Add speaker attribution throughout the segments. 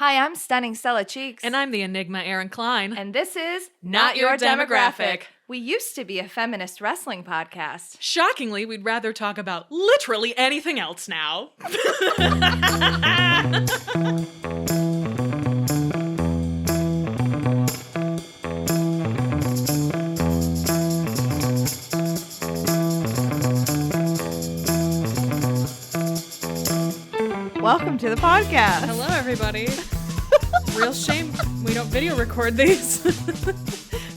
Speaker 1: Hi, I'm Stunning Stella Cheeks.
Speaker 2: And I'm the Enigma Erin Klein.
Speaker 1: And this is
Speaker 2: Not Your Demographic.
Speaker 1: We used to be a feminist wrestling podcast.
Speaker 2: Shockingly, we'd rather talk about literally anything else now.
Speaker 1: Welcome to the podcast.
Speaker 2: Hello, everybody. Real shame we don't video record these.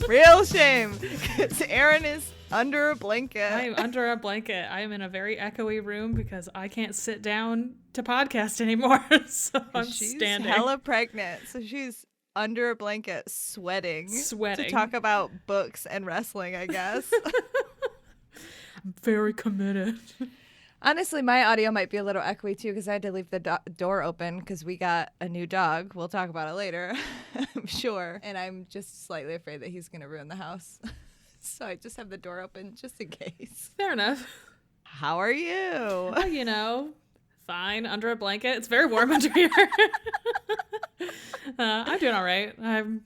Speaker 1: Real shame. Because Erin is under a blanket.
Speaker 2: I'm under a blanket. I am in a very echoey room because I can't sit down to podcast anymore. So I'm standing.
Speaker 1: She's hella pregnant. So she's under a blanket sweating. To talk about books and wrestling, I guess.
Speaker 2: I'm very committed.
Speaker 1: Honestly, my audio might be a little echoey too because I had to leave the door open because we got a new dog. We'll talk about it later, I'm sure. And I'm just slightly afraid that he's going to ruin the house. So I just have the door open just in case.
Speaker 2: Fair enough.
Speaker 1: How are you?
Speaker 2: Oh, fine. Under a blanket. It's very warm under here. I'm doing all right. I'm,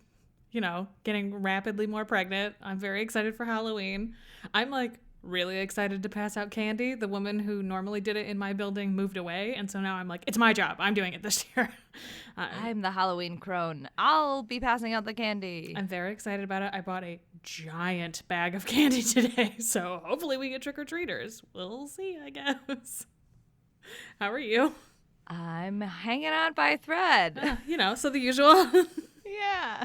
Speaker 2: getting rapidly more pregnant. I'm very excited for Halloween. I'm really excited to pass out candy. The woman who normally did it in my building moved away, and so now I'm like, it's my job. I'm doing it this year.
Speaker 1: I'm the Halloween crone. I'll be passing out the candy.
Speaker 2: I'm very excited about it. I bought a giant bag of candy today, so hopefully we get trick-or-treaters. We'll see, I guess. How are you?
Speaker 1: I'm hanging on by a thread.
Speaker 2: So the usual.
Speaker 1: Yeah.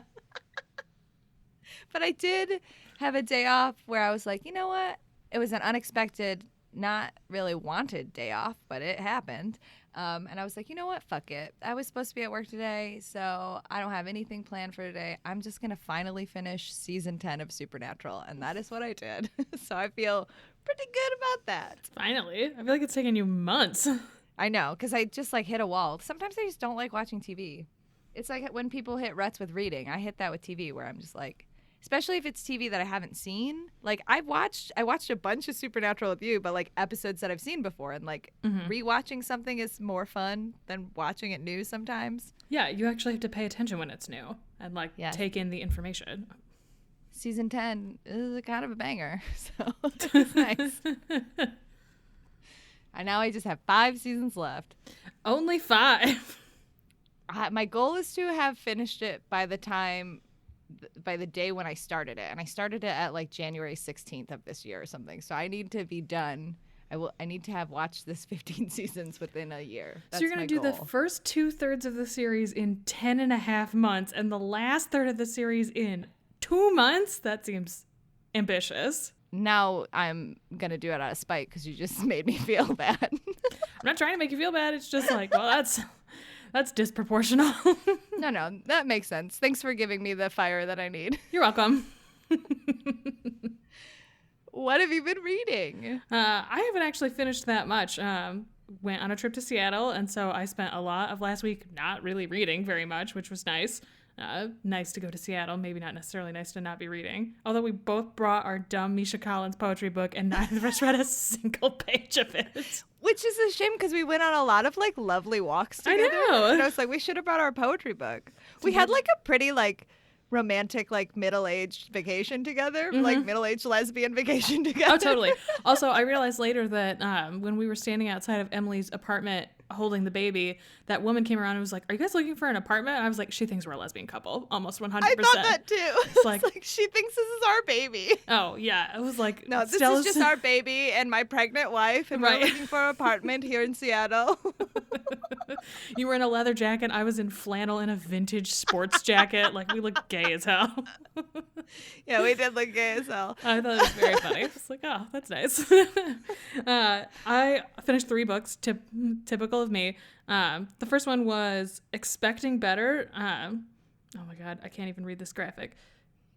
Speaker 1: But I did have a day off where I was like, you know what? It was an unexpected, not really wanted day off, but it happened. And I was like, you know what? Fuck it. I was supposed to be at work today, so I don't have anything planned for today. I'm just going to finally finish season 10 of Supernatural. And that is what I did. So I feel pretty good about that.
Speaker 2: Finally. I feel like it's taken you months.
Speaker 1: I know, because I just hit a wall. Sometimes I just don't like watching TV. It's like when people hit ruts with reading. I hit that with TV where I'm just like, especially if it's TV that I haven't seen. I watched a bunch of Supernatural with you, but episodes that I've seen before, and rewatching something is more fun than watching it new sometimes.
Speaker 2: Yeah, you actually have to pay attention when it's new and take in the information.
Speaker 1: Season 10 is kind of a banger, so it's nice. Now I just have 5 seasons left.
Speaker 2: Only 5.
Speaker 1: My goal is to have finished it by the day when I started it. And I started it at January 16th of this year or something. So I need to be done. I need to have watched this 15 seasons within a year. That's
Speaker 2: so you're going to do
Speaker 1: goal.
Speaker 2: The first 2/3 of the series in 10.5 months and the last third of the series in 2 months? That seems ambitious. Now
Speaker 1: I'm going to do it out of spite because you just made me feel bad.
Speaker 2: I'm not trying to make you feel bad. It's just that's disproportional.
Speaker 1: No, that makes sense. Thanks for giving me the fire that I need.
Speaker 2: You're welcome.
Speaker 1: What have you been reading?
Speaker 2: I haven't actually finished that much. Went on a trip to Seattle, and so I spent a lot of last week not really reading very much, which was nice. Nice to go to Seattle. Maybe not necessarily nice to not be reading. Although we both brought our dumb Misha Collins poetry book, and neither of us read a single page of it.
Speaker 1: Which is a shame because we went on a lot of lovely walks together.
Speaker 2: I know.
Speaker 1: And I was like, we should have brought our poetry book. We had a pretty romantic middle-aged vacation together, middle-aged lesbian vacation together.
Speaker 2: Oh, totally. Also, I realized later that when we were standing outside of Emily's apartment holding the baby, that woman came around and was like, are you guys looking for an apartment? And I was like, she thinks we're a lesbian couple, almost 100%.
Speaker 1: I thought that too. It's like she thinks this is our baby.
Speaker 2: Oh yeah, it was like,
Speaker 1: no, this is just our baby and my pregnant wife, and we're looking for an apartment here in Seattle.
Speaker 2: You were in a leather jacket, I was in flannel and a vintage sports jacket. We look gay as hell.
Speaker 1: Yeah, we did look gay as hell.
Speaker 2: I thought it was very funny. I was like, oh, that's nice. I finished 3 books, typical of me. The first one was Expecting Better. Oh my God, I can't even read this graphic.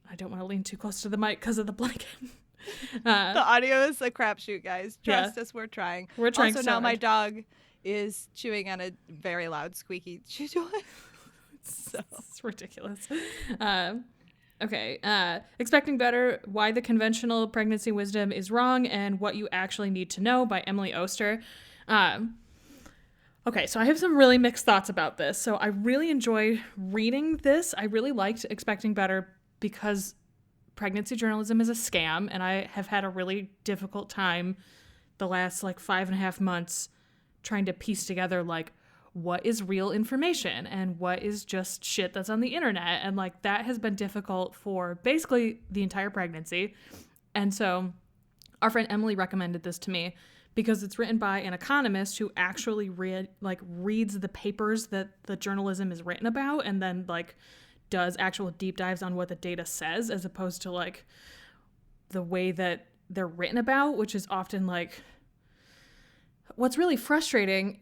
Speaker 2: I don't want to lean too close to the mic because of the blanket.
Speaker 1: The audio is a crapshoot, guys. Trust us, we're trying.
Speaker 2: We're trying.
Speaker 1: Also, now my dog is chewing on a very loud squeaky chew toy. So
Speaker 2: it's ridiculous. Okay. Expecting Better, Why the Conventional Pregnancy Wisdom is Wrong and What You Actually Need to Know by Emily Oster. Okay, so I have some really mixed thoughts about this. So I really enjoyed reading this. I really liked Expecting Better because pregnancy journalism is a scam, and I have had a really difficult time the last like 5.5 months trying to piece together like what is real information and what is just shit that's on the internet. And like that has been difficult for basically the entire pregnancy. And so our friend Emily recommended this to me because it's written by an economist who actually reads the papers that the journalism is written about and then like does actual deep dives on what the data says, as opposed to like the way that they're written about, which is often like, what's really frustrating,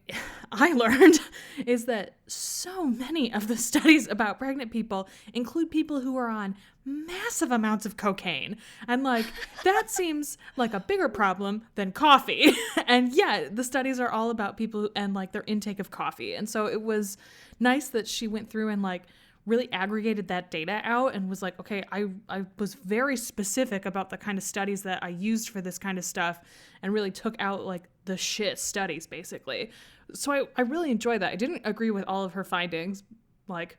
Speaker 2: I learned, is that so many of the studies about pregnant people include people who are on massive amounts of cocaine. And like, that seems like a bigger problem than coffee. And yeah, the studies are all about people and like their intake of coffee. And so it was nice that she went through and like really aggregated that data out and was like, okay, I was very specific about the kind of studies that I used for this kind of stuff and really took out like the shit studies basically. So I really enjoyed that. I didn't agree with all of her findings. Like,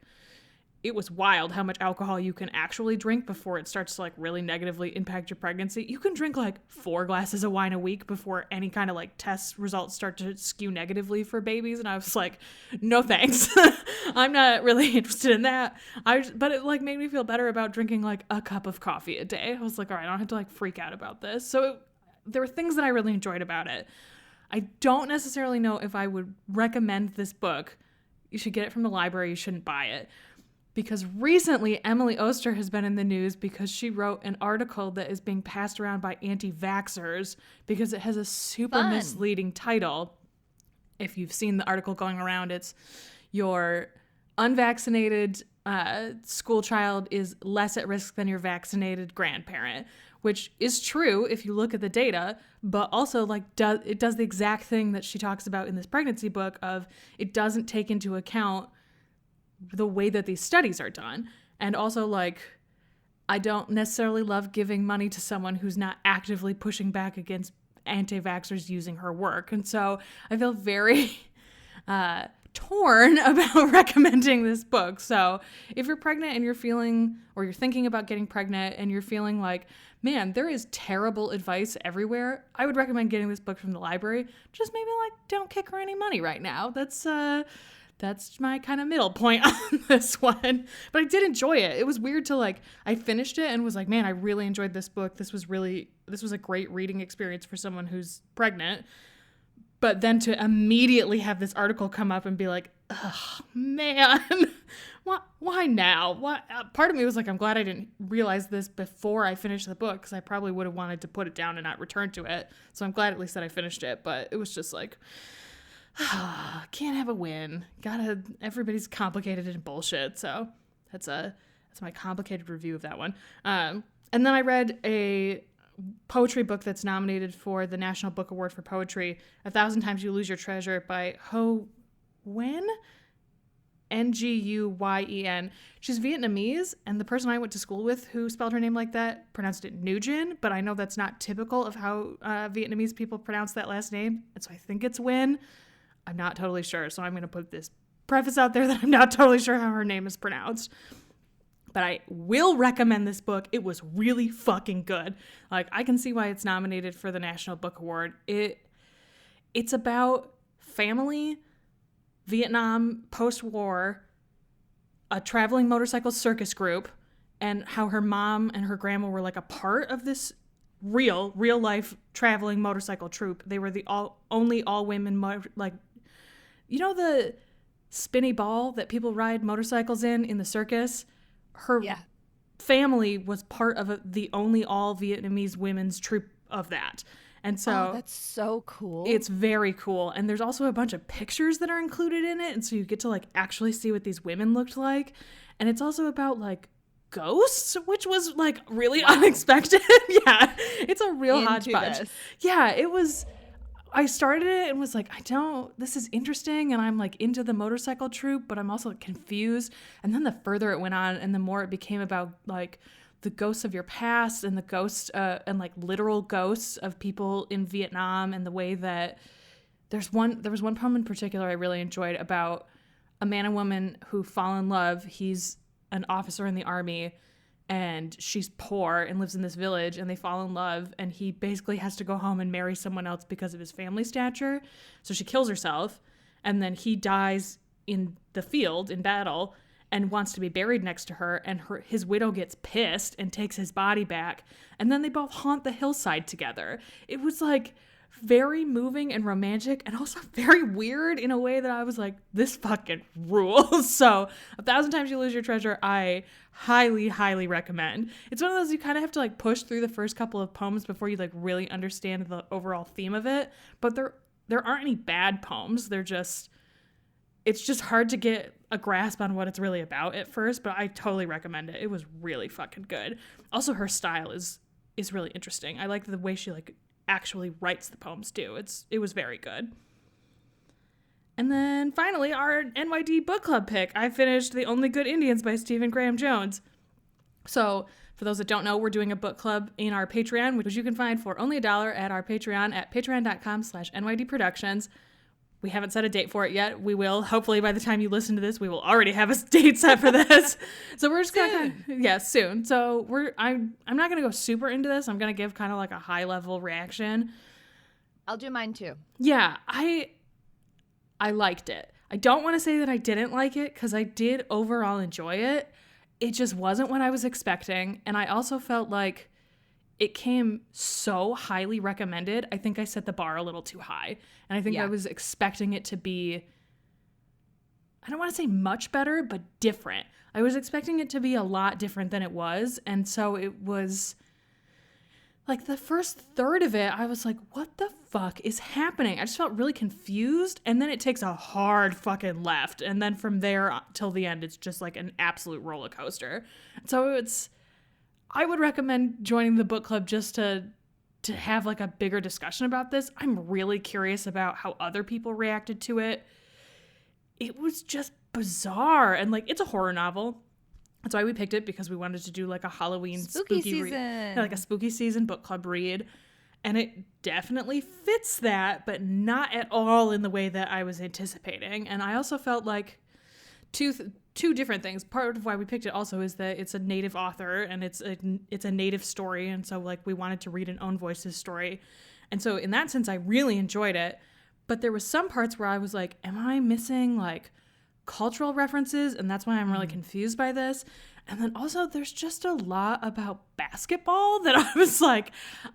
Speaker 2: it was wild how much alcohol you can actually drink before it starts to like really negatively impact your pregnancy. You can drink like 4 glasses of wine a week before any kind of like test results start to skew negatively for babies. And I was like, no thanks. I'm not really interested in that. But it like made me feel better about drinking like a cup of coffee a day. I was like, all right, I don't have to like freak out about this. So there were things that I really enjoyed about it. I don't necessarily know if I would recommend this book. You should get it from the library. You shouldn't buy it. Because recently, Emily Oster has been in the news because she wrote an article that is being passed around by anti-vaxxers because it has a super misleading title. If you've seen the article going around, it's your unvaccinated school child is less at risk than your vaccinated grandparent, which is true if you look at the data, but also like it does the exact thing that she talks about in this pregnancy book of it doesn't take into account the way that these studies are done. And also like, I don't necessarily love giving money to someone who's not actively pushing back against anti-vaxxers using her work. And so I feel very torn about recommending this book. So if you're pregnant and you're feeling, or you're thinking about getting pregnant and you're feeling like, man, there is terrible advice everywhere, I would recommend getting this book from the library. Just maybe like, don't kick her any money right now. That's my kind of middle point on this one. But I did enjoy it. It was weird to like, I finished it and was like, man, I really enjoyed this book. This was a great reading experience for someone who's pregnant. But then to immediately have this article come up and be like, oh, man, why now? Part of me was like, I'm glad I didn't realize this before I finished the book because I probably would have wanted to put it down and not return to it. So I'm glad at least that I finished it. But it was just like, can't have a win. Everybody's complicated and bullshit. So that's my complicated review of that one. And then I read a poetry book that's nominated for the National Book Award for Poetry, 1,000 Times You Lose Your Treasure by Nguyen, Nguyen. She's Vietnamese, and the person I went to school with who spelled her name like that pronounced it Nguyen, but I know that's not typical of how Vietnamese people pronounce that last name, and so I think it's Nguyen. I'm not totally sure, so I'm going to put this preface out there that I'm not totally sure how her name is pronounced. But I will recommend this book. It was really fucking good. Like, I can see why it's nominated for the National Book Award. It's about family, Vietnam, post-war, a traveling motorcycle circus group, and how her mom and her grandma were like a part of this real life traveling motorcycle troupe. They were the only all women you know the spinny ball that people ride motorcycles in the circus? Her family was part of the only all Vietnamese women's troupe of that. And so
Speaker 1: that's so cool.
Speaker 2: It's very cool. And there's also a bunch of pictures that are included in it. And so you get to like actually see what these women looked like. And it's also about like ghosts, which was like really unexpected. Yeah, it's a real hodgepodge. Yeah, it was. I started it and was like, this is interesting. And I'm like into the motorcycle troupe, but I'm also confused. And then the further it went on and the more it became about like the ghosts of your past and the ghosts and like literal ghosts of people in Vietnam and the way that there was one poem in particular I really enjoyed about a man and woman who fall in love. He's an officer in the army and she's poor and lives in this village, and they fall in love, and he basically has to go home and marry someone else because of his family stature. So she kills herself, and then he dies in the field in battle and wants to be buried next to her, and his widow gets pissed and takes his body back, and then they both haunt the hillside together. It was like very moving and romantic, and also very weird in a way that I was like, this fucking rules. So 1,000 Times You Lose Your Treasure, I highly, highly recommend. It's one of those you kind of have to like push through the first couple of poems before you like really understand the overall theme of it. But there aren't any bad poems. It's just hard to get a grasp on what it's really about at first, but I totally recommend it. It was really fucking good. Also, her style is really interesting. I like the way she like actually writes the poems too. It was very good. And then finally, our NYD book club pick. I finished The Only Good Indians by Stephen Graham Jones. So for those that don't know, we're doing a book club in our Patreon, which you can find for only $1 at our Patreon at patreon.com/NYDproductions. We haven't set a date for it yet. We will. Hopefully by the time you listen to this, we will already have a date set for this. So we're just gonna soon. So I'm not gonna go super into this. I'm gonna give kind of like a high level reaction.
Speaker 1: I'll do mine too.
Speaker 2: Yeah, I liked it. I don't want to say that I didn't like it, because I did overall enjoy it. It just wasn't what I was expecting. And I also felt like it came so highly recommended. I think I set the bar a little too high. And I think I was expecting it to be, I don't want to say much better, but different. I was expecting it to be a lot different than it was. And so it was like the first third of it, I was like, what the fuck is happening? I just felt really confused. And then it takes a hard fucking left. And then from there till the end, it's just like an absolute roller coaster. So I would recommend joining the book club just to have like a bigger discussion about this. I'm really curious about how other people reacted to it. It was just bizarre. And like, it's a horror novel. That's why we picked it, because we wanted to do like a Halloween spooky
Speaker 1: season.
Speaker 2: Like a spooky season book club read. And it definitely fits that, but not at all in the way that I was anticipating. And I also felt like two different things. Part of why we picked it also is that it's a native author, and it's a native story. And so like we wanted to read an own voice's story. And so in that sense, I really enjoyed it. But there was some parts where I was like, am I missing like cultural references? And that's why I'm really confused by this. And then also there's just a lot about basketball that I was like,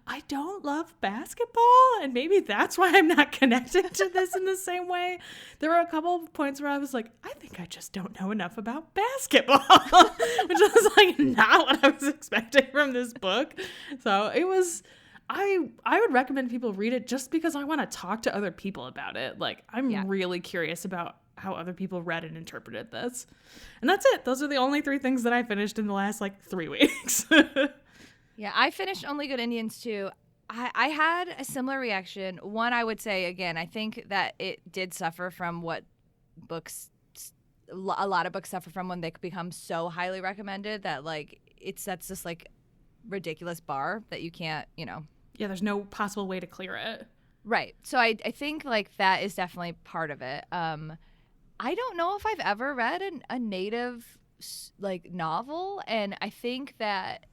Speaker 2: I don't love basketball, and maybe that's why I'm not connected to this in the same way. There were a couple of points where I was like, I think I just don't know enough about basketball, which was like not what I was expecting from this book. So it was, I would recommend people read it just because I want to talk to other people about it. Like, I'm really curious about how other people read and interpreted this. And that's it. Those are the only 3 things that I finished in the last like 3 weeks.
Speaker 1: Yeah, I finished Only Good Indians too. I had a similar reaction. One, I would say, again, I think that it did suffer from what a lot of books suffer from when they become so highly recommended that like it sets this like ridiculous bar that you can't,
Speaker 2: Yeah, there's no possible way to clear it.
Speaker 1: Right. So I think like that is definitely part of it. I don't know if I've ever read a native like novel, and I think that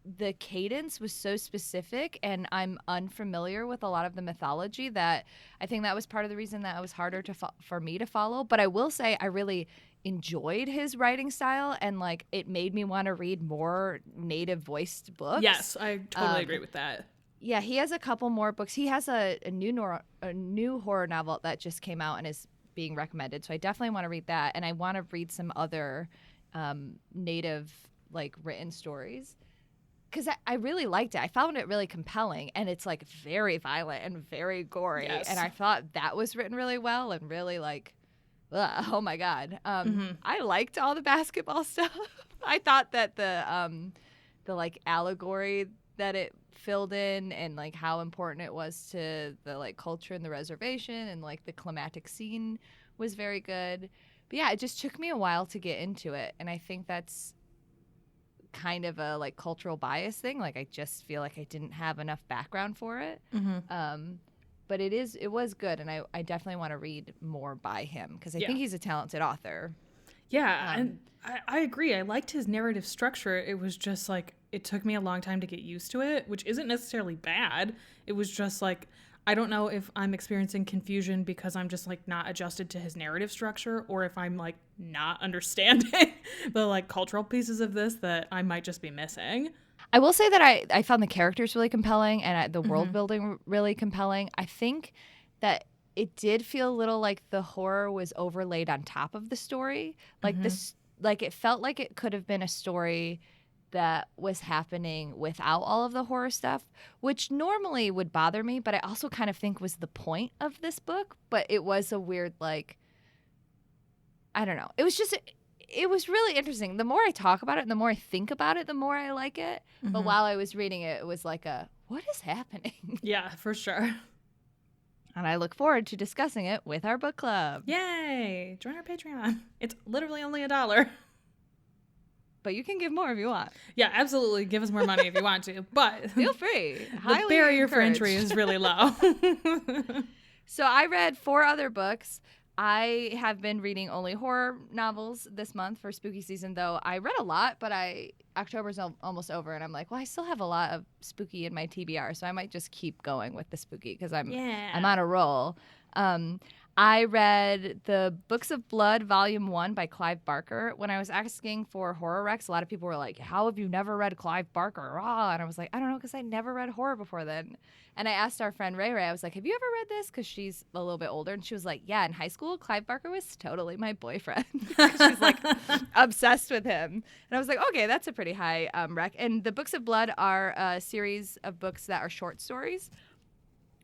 Speaker 1: the cadence was so specific, and I'm unfamiliar with a lot of the mythology, that I think that was part of the reason that it was harder for me to follow. But I will say I really enjoyed his writing style, and like it made me want to read more native voiced books.
Speaker 2: Yes, I totally agree with that.
Speaker 1: Yeah, he has a couple more books. He has a new horror novel that just came out and is being recommended. So I definitely want to read that, and I want to read some other native like written stories, because I really liked it. I found it really compelling, and it's like very violent and very gory.
Speaker 2: Yes.
Speaker 1: And I thought that was written really well and really like, oh my God. I liked all the basketball stuff. I thought that the like allegory that it filled in, and like how important it was to the like culture and the reservation, and like the climatic scene was very good. But yeah, it just took me a while to get into it, and I think that's kind of a like cultural bias thing. Like I just feel like I didn't have enough background for it. but it was good, and I definitely want to read more by him because I think he's a talented author.
Speaker 2: Yeah, and I agree. I liked his narrative structure. It was just like, it took me a long time to get used to it, which isn't necessarily bad. It was just like, I don't know if I'm experiencing confusion because I'm just like not adjusted to his narrative structure, or if I'm like not understanding the like cultural pieces of this that I might just be missing.
Speaker 1: I will say that I found the characters really compelling and the world building really compelling. I think that it did feel a little like the horror was overlaid on top of the story. Like this, like it felt like it could have been a story that was happening without all of the horror stuff, which normally would bother me, but I also kind of think was the point of this book. But it was a weird, like, I don't know. It was really interesting. The more I talk about it and the more I think about it, the more I like it. But while I was reading it, it was like what is happening?
Speaker 2: Yeah, for sure.
Speaker 1: And I look forward to discussing it with our book club.
Speaker 2: Yay! Join our Patreon. It's literally only $1.
Speaker 1: But you can give more if you want.
Speaker 2: Yeah, absolutely. Give us more money if you want to. But
Speaker 1: feel free.
Speaker 2: The barrier for entry is really low.
Speaker 1: So I read 4 other books. I have been reading only horror novels this month for spooky season, though I read a lot, but October's almost over, and I'm like, well, I still have a lot of spooky in my TBR, so I might just keep going with the spooky because I'm on a roll. I read the Books of Blood, Volume 1 by Clive Barker. When I was asking for horror recs, a lot of people were like, how have you never read Clive Barker? Ah, and I was like, I don't know, because I never read horror before then. And I asked our friend Ray, I was like, have you ever read this? Because she's a little bit older. And she was like, yeah, in high school, Clive Barker was totally my boyfriend. She's like obsessed with him. And I was like, okay, that's a pretty high rec. And the Books of Blood are a series of books that are short stories.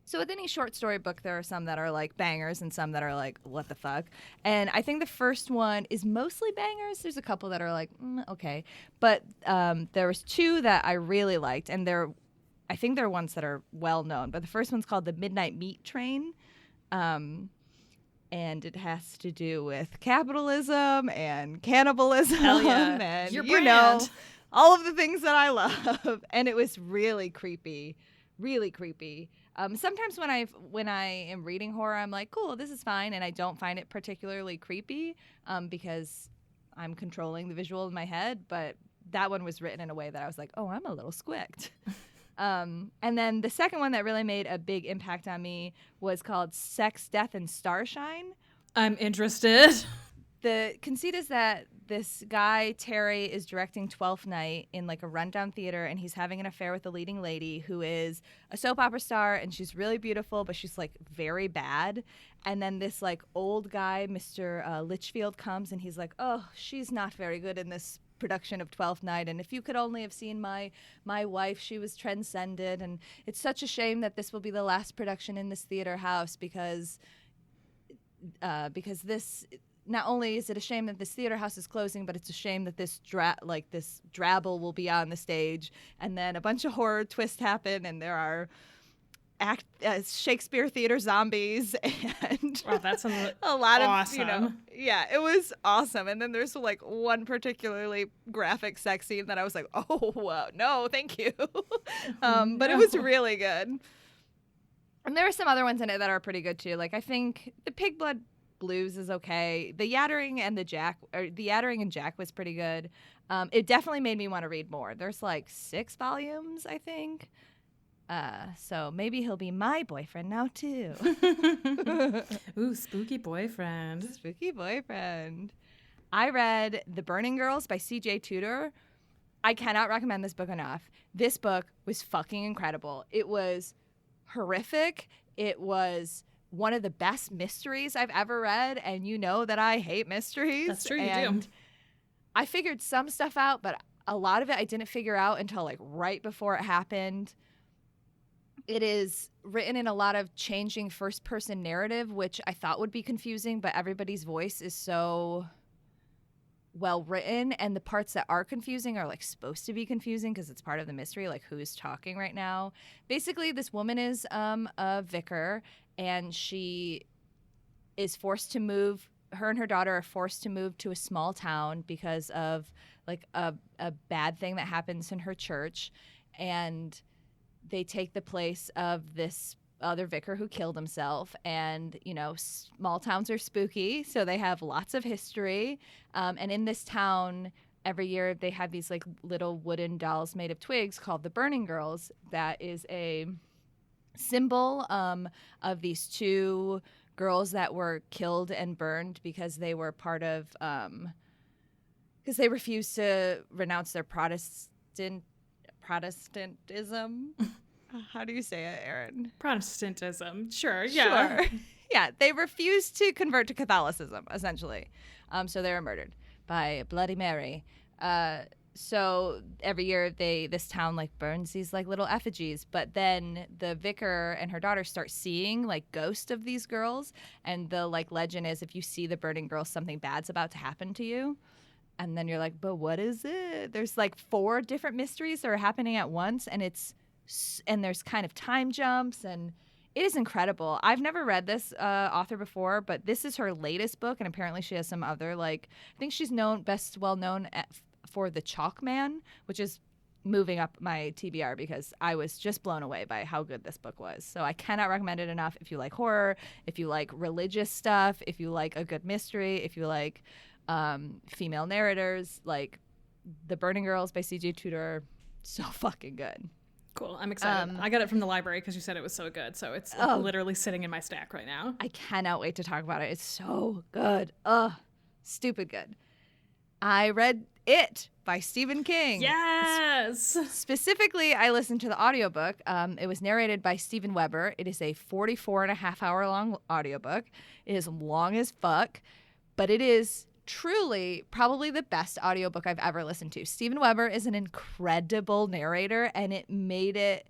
Speaker 1: So with any short story book, there are some that are like bangers and some that are like, what the fuck? And I think the first one is mostly bangers. There's a couple that are like, okay. But there was 2 that I really liked, and I think they're ones that are well known. But the first one's called The Midnight Meat Train. And it has to do with capitalism and cannibalism.
Speaker 2: Hell yeah.
Speaker 1: And,
Speaker 2: Your
Speaker 1: you know, all of the things that I love. And it was really creepy. Really creepy. Sometimes when I am reading horror, I'm like, cool, this is fine, and I don't find it particularly creepy because I'm controlling the visual in my head. But that one was written in a way that I was like, oh, I'm a little squicked. And then the second one that really made a big impact on me was called Sex, Death, and Starshine.
Speaker 2: I'm interested.
Speaker 1: The conceit is that this guy, Terry, is directing 12th Night in like a rundown theater, and he's having an affair with the leading lady who is a soap opera star, and she's really beautiful, but she's like very bad. And then this like old guy, Mr. Litchfield, comes, and he's like, oh, she's not very good in this production of 12th Night, and if you could only have seen my wife, she was transcended, and it's such a shame that this will be the last production in this theater house because this, not only is it a shame that this theater house is closing, but it's a shame that this drabble will be on the stage. And then a bunch of horror twists happen, and there are Shakespeare theater zombies, and
Speaker 2: that's a
Speaker 1: lot
Speaker 2: awesome.
Speaker 1: of, yeah, it was awesome. And then there's like one particularly graphic sex scene that I was like, oh, no, thank you. But it was really good. And there are some other ones in it that are pretty good too. Like I think the Pig Blood Blues is okay. The Yattering and Jack was pretty good. It definitely made me want to read more. There's like 6 volumes, I think. So maybe he'll be my boyfriend now too.
Speaker 2: Ooh, spooky boyfriend.
Speaker 1: Spooky boyfriend. I read The Burning Girls by C.J. Tudor. I cannot recommend this book enough. This book was fucking incredible. It was horrific. It was one of the best mysteries I've ever read, and you know that I hate mysteries.
Speaker 2: That's true, you do.
Speaker 1: I figured some stuff out, but a lot of it I didn't figure out until like right before it happened. It is written in a lot of changing first-person narrative, which I thought would be confusing, but everybody's voice is so well written, and the parts that are confusing are like supposed to be confusing because it's part of the mystery, like who's talking right now. Basically, this woman is a vicar, and she is forced to move. Her and her daughter are forced to move to a small town because of like a bad thing that happens in her church, and they take the place of this other vicar who killed himself. And, you know, small towns are spooky, so they have lots of history. And in this town, every year they have these like little wooden dolls made of twigs called the Burning Girls. That is a symbol of these two girls that were killed and burned because they were part of because they refused to renounce their Protestantism. How do you say it, Erin?
Speaker 2: Protestantism. Sure. Yeah.
Speaker 1: Sure. Yeah, they refused to convert to Catholicism, essentially. So they were murdered by Bloody Mary. So every year this town like burns these like little effigies, but then the vicar and her daughter start seeing like ghosts of these girls, and the like legend is if you see the burning girls, something bad's about to happen to you. And then you're like, but what is it? There's like 4 different mysteries that are happening at once, and there's kind of time jumps, and it is incredible. I've never read this author before, but this is her latest book, and apparently she has some other like I think she's best well known for The Chalk Man, which is moving up my TBR because I was just blown away by how good this book was. So I cannot recommend it enough if you like horror, if you like religious stuff, if you like a good mystery, if you like female narrators. Like The Burning Girls by C.J. Tudor, so fucking good.
Speaker 2: Cool. I'm excited. I got it from the library because you said it was so good. So it's literally sitting in my stack right now.
Speaker 1: I cannot wait to talk about it. It's so good. Stupid good. I read It by Stephen King.
Speaker 2: Yes.
Speaker 1: Specifically, I listened to the audiobook. It was narrated by Steven Weber. It is a 44.5-hour long audiobook. It is long as fuck, but it is truly probably the best audiobook I've ever listened to. Steven Weber is an incredible narrator, and it made it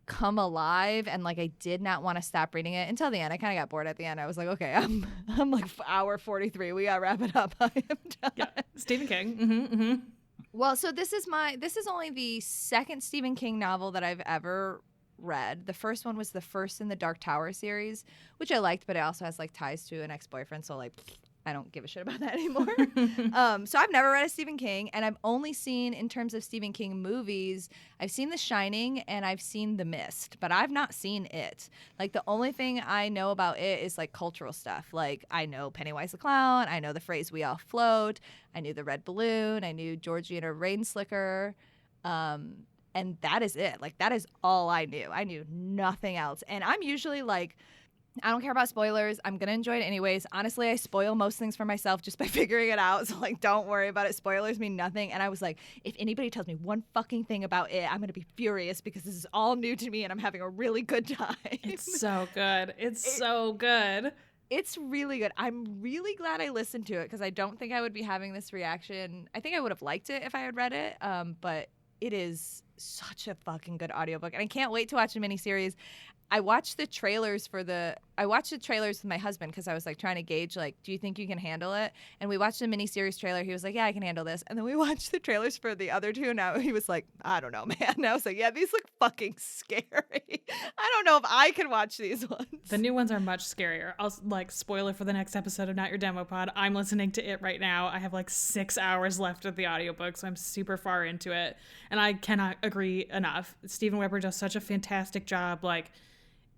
Speaker 1: come alive, and like I did not want to stop reading it until the end. I kind of got bored at the end. I was like, okay, I'm like hour 43. We gotta wrap it up. I am done.
Speaker 2: Yeah. Stephen King. Mm-hmm, mm-hmm.
Speaker 1: Well, so this is only the second Stephen King novel that I've ever read. The first one was the first in the Dark Tower series, which I liked, but it also has like ties to an ex-boyfriend, so like I don't give a shit about that anymore. So I've never read a Stephen King, and I've only seen, in terms of Stephen King movies, I've seen The Shining and I've seen The Mist, but I've not seen It. Like the only thing I know about It is like cultural stuff. Like I know Pennywise the Clown, I know the phrase "we all float," I knew the red balloon, I knew Georgie and her rain slicker, and that is it. Like that is all I knew. I knew nothing else, and I'm usually like, I don't care about spoilers. I'm going to enjoy it anyways. Honestly, I spoil most things for myself just by figuring it out. So, like, don't worry about it. Spoilers mean nothing. And I was like, if anybody tells me one fucking thing about it, I'm going to be furious because this is all new to me and I'm having a really good time.
Speaker 2: It's so good. It's so good.
Speaker 1: It's really good. I'm really glad I listened to it because I don't think I would be having this reaction. I think I would have liked it if I had read it, but it is such a fucking good audiobook. And I can't wait to watch the miniseries. I watched the trailers with my husband because I was like trying to gauge, like, do you think you can handle it? And we watched the miniseries trailer. He was like, yeah, I can handle this. And then we watched the trailers for the other two. Now he was like, I don't know, man. And I was like, yeah, these look fucking scary. I don't know if I can watch these ones.
Speaker 2: The new ones are much scarier. I'll like spoiler for the next episode of Not Your Demo Pod. I'm listening to it right now. I have like 6 hours left of the audiobook, so I'm super far into it. And I cannot agree enough. Steven Weber does such a fantastic job. Like,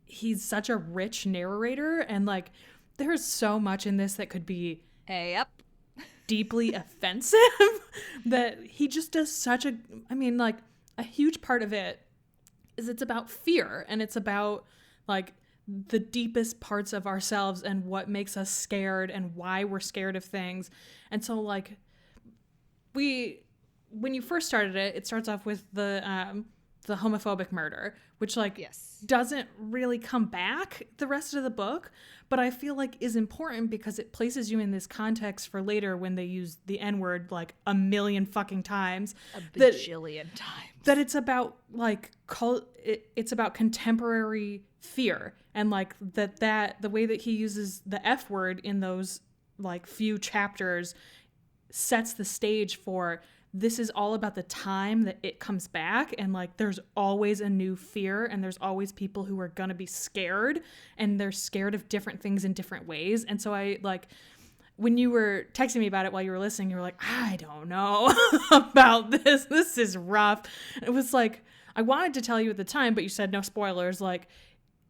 Speaker 2: he's such a rich narrator, and like there's so much in this that could be deeply offensive that he just does such a huge part of it is it's about fear, and it's about like the deepest parts of ourselves and what makes us scared and why we're scared of things. And so like when you first started it, it starts off with the homophobic murder, which doesn't really come back the rest of the book, but I feel like is important because it places you in this context for later when they use the N-word like a million fucking times.
Speaker 1: A bajillion times.
Speaker 2: That it's about like it's about contemporary fear, and like that the way that he uses the F word in those like few chapters sets the stage for this is all about the time that it comes back, and like there's always a new fear, and there's always people who are gonna be scared, and they're scared of different things in different ways. And so I like when you were texting me about it while you were listening, you were like, I don't know about this. This is rough. It was like I wanted to tell you at the time, but you said no spoilers. Like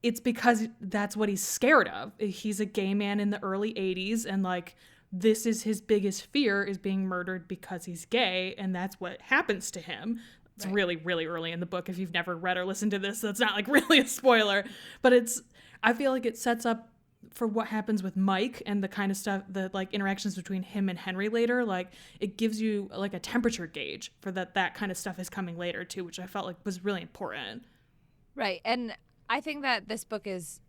Speaker 2: it's because that's what he's scared of. He's a gay man in the early 80s, and like this is his biggest fear, is being murdered because he's gay, and that's what happens to him. It's really, really early in the book. If you've never read or listened to this, that's not like really a spoiler, but I feel like it sets up for what happens with Mike and the kind of stuff, the like interactions between him and Henry later. Like it gives you like a temperature gauge for that kind of stuff is coming later too, which I felt like was really important.
Speaker 1: Right. And I think that this book is,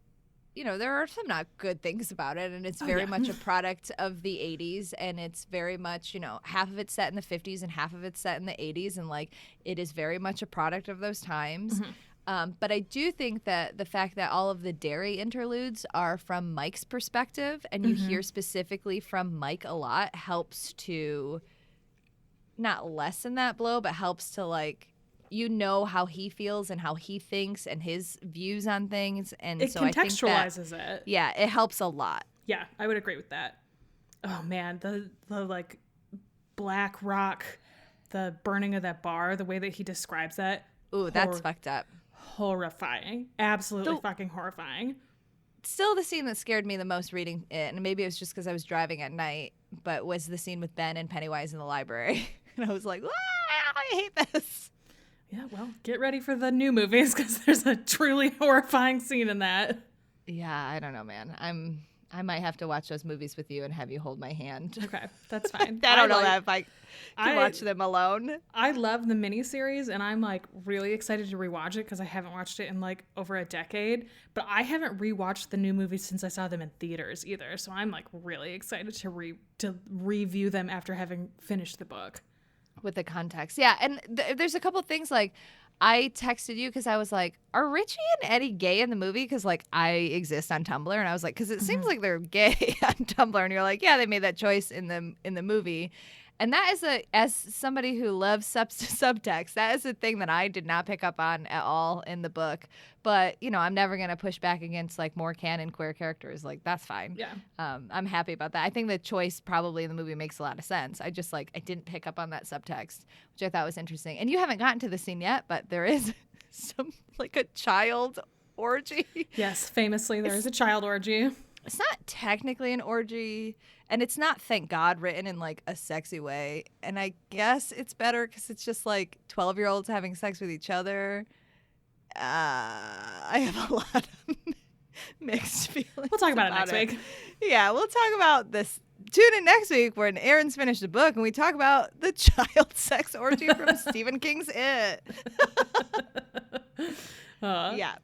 Speaker 1: there are some not good things about it, and it's very much a product of the 80s, and it's very much, half of it's set in the 50s and half of it's set in the 80s, and like it is very much a product of those times. But I do think that the fact that all of the dairy interludes are from Mike's perspective, and you hear specifically from Mike a lot, helps to not lessen that blow, but helps to like, how he feels and how he thinks and his views on things. And
Speaker 2: it
Speaker 1: so I think
Speaker 2: contextualizes it.
Speaker 1: Yeah, it helps a lot.
Speaker 2: Yeah, I would agree with that. Oh man, the like black rock, the burning of that bar, the way that he describes that.
Speaker 1: Ooh, that's fucked up.
Speaker 2: Horrifying. Absolutely fucking horrifying.
Speaker 1: Still the scene that scared me the most reading it, and maybe it was just because I was driving at night, but was the scene with Ben and Pennywise in the library. And I was like, I hate this.
Speaker 2: Yeah, well, get ready for the new movies because there's a truly horrifying scene in that.
Speaker 1: Yeah, I don't know, man. I might have to watch those movies with you and have you hold my hand.
Speaker 2: Okay, that's fine.
Speaker 1: I don't know that if I can watch them alone.
Speaker 2: I love the miniseries, and I'm like really excited to rewatch it because I haven't watched it in like over a decade. But I haven't rewatched the new movies since I saw them in theaters either. So I'm like really excited to review them after having finished the book.
Speaker 1: With the context. Yeah, and there's a couple things like I texted you because I was like, are Richie and Eddie gay in the movie? Because like I exist on Tumblr, and I was like, because it seems like they're gay on Tumblr, and you're like, yeah, they made that choice in the movie. And that is as somebody who loves subtext, that is a thing that I did not pick up on at all in the book. But, I'm never going to push back against like more canon queer characters. Like, that's fine.
Speaker 2: Yeah.
Speaker 1: I'm happy about that. I think the choice probably in the movie makes a lot of sense. I just I didn't pick up on that subtext, which I thought was interesting. And you haven't gotten to the scene yet, but there is some like a child orgy.
Speaker 2: Yes, famously, there is a child orgy.
Speaker 1: It's not technically an orgy, and it's not, thank God, written in like a sexy way. And I guess it's better because it's just like 12-year-olds having sex with each other. I have a lot of mixed feelings.
Speaker 2: We'll talk about it next week.
Speaker 1: Yeah, we'll talk about this. Tune in next week when Erin's finished the book and we talk about the child sex orgy from Stephen King's It. Yeah.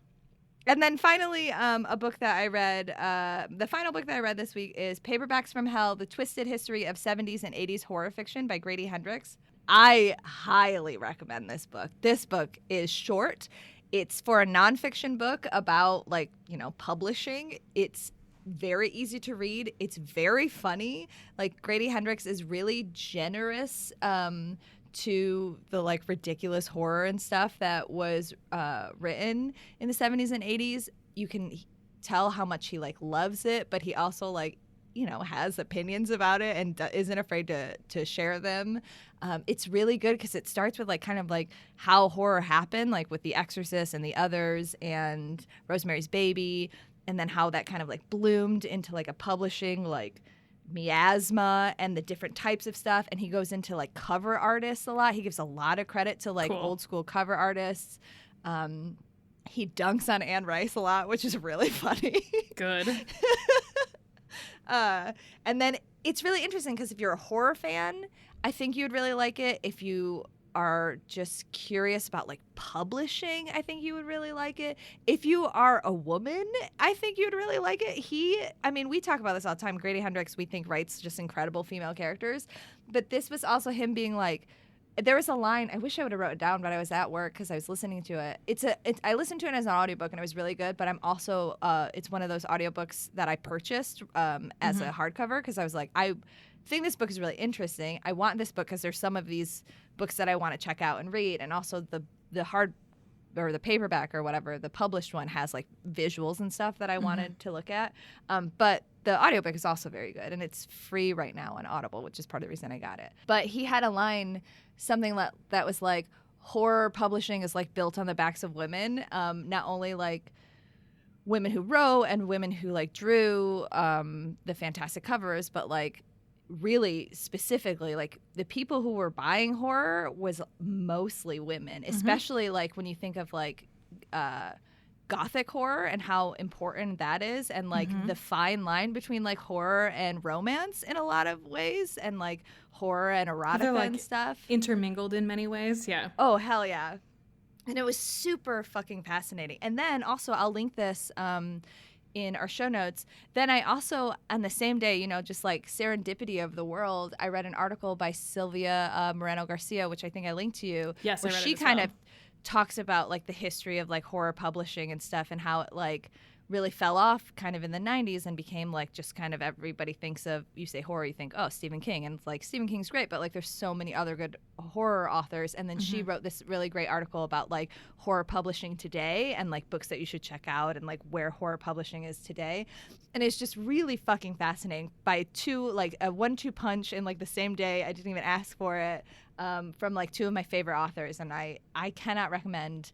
Speaker 1: And then finally, a book that I read, the final book that I read this week is Paperbacks from Hell, The Twisted History of 70s and 80s Horror Fiction by Grady Hendrix. I highly recommend this book. This book is short. It's for a nonfiction book about, publishing. It's very easy to read. It's very funny. Like, Grady Hendrix is really generous to the ridiculous horror and stuff that was written in the 70s and 80s. You can tell how much he loves it, but he also has opinions about it and isn't afraid to share them. It's really good because it starts with how horror happened, with The Exorcist and The Others and Rosemary's Baby, and then how that kind of bloomed into a publishing miasma and the different types of stuff. And he goes into cover artists a lot. He gives a lot of credit to
Speaker 2: Cool.
Speaker 1: old school cover artists. He dunks on Anne Rice a lot, which is really funny.
Speaker 2: Good.
Speaker 1: And then it's really interesting because if you're a horror fan, I think you'd really like it. If you are just curious about publishing, I think you would really like it. If you are a woman, I think you'd really like it. We talk about this all the time. Grady Hendrix, we think, writes just incredible female characters. But this was also him being there was a line, I wish I would have wrote it down, but I was at work because I was listening to it. I listened to it as an audiobook and it was really good, but I'm also, it's one of those audiobooks that I purchased as a hardcover because I was I think this book is really interesting. I want this book because there's some of these books that I want to check out and read, and also the hard or the paperback or whatever, the published one has visuals and stuff that I wanted to look at. But the audiobook is also very good, and it's free right now on Audible, which is part of the reason I got it. But he had a line, something that was horror publishing is built on the backs of women. Not only women who wrote and women who like drew the fantastic covers, but like really specifically, like the people who were buying horror was mostly women, especially like when you think of like gothic horror and how important that is, and like the fine line between like horror and romance in a lot of ways, and like horror and erotica
Speaker 2: like
Speaker 1: and stuff
Speaker 2: intermingled in many ways. Yeah.
Speaker 1: Oh hell yeah. And it was super fucking fascinating. And then also I'll link this in our show notes. Then I also, on the same day, you know, just like serendipity of the world, I read an article by Sylvia Moreno Garcia, which I think I linked to you.
Speaker 2: Yes,
Speaker 1: where
Speaker 2: I read
Speaker 1: she
Speaker 2: it as
Speaker 1: kind
Speaker 2: well.
Speaker 1: of talks about like the history of like horror publishing and stuff, and how it like really fell off kind of in the 90s and became like just kind of everybody thinks of, you say horror, you think, oh, Stephen King. And it's like Stephen King's great, but like there's so many other good horror authors. And then she wrote this really great article about like horror publishing today and like books that you should check out and like where horror publishing is today. And it's just really fucking fascinating by two, like a 1-2 punch in like the same day. I didn't even ask for it, from like two of my favorite authors. And I cannot recommend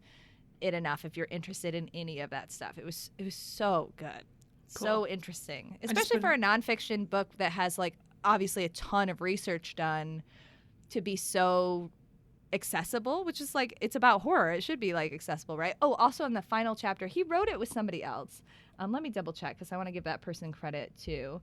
Speaker 1: it enough if you're interested in any of that stuff. It was so good.
Speaker 2: Cool.
Speaker 1: So interesting, especially for a nonfiction book that has like obviously a ton of research done, to be so accessible, which is like, it's about horror, it should be like accessible, right? Oh, also in the final chapter he wrote it with somebody else. Let me double check because I want to give that person credit too.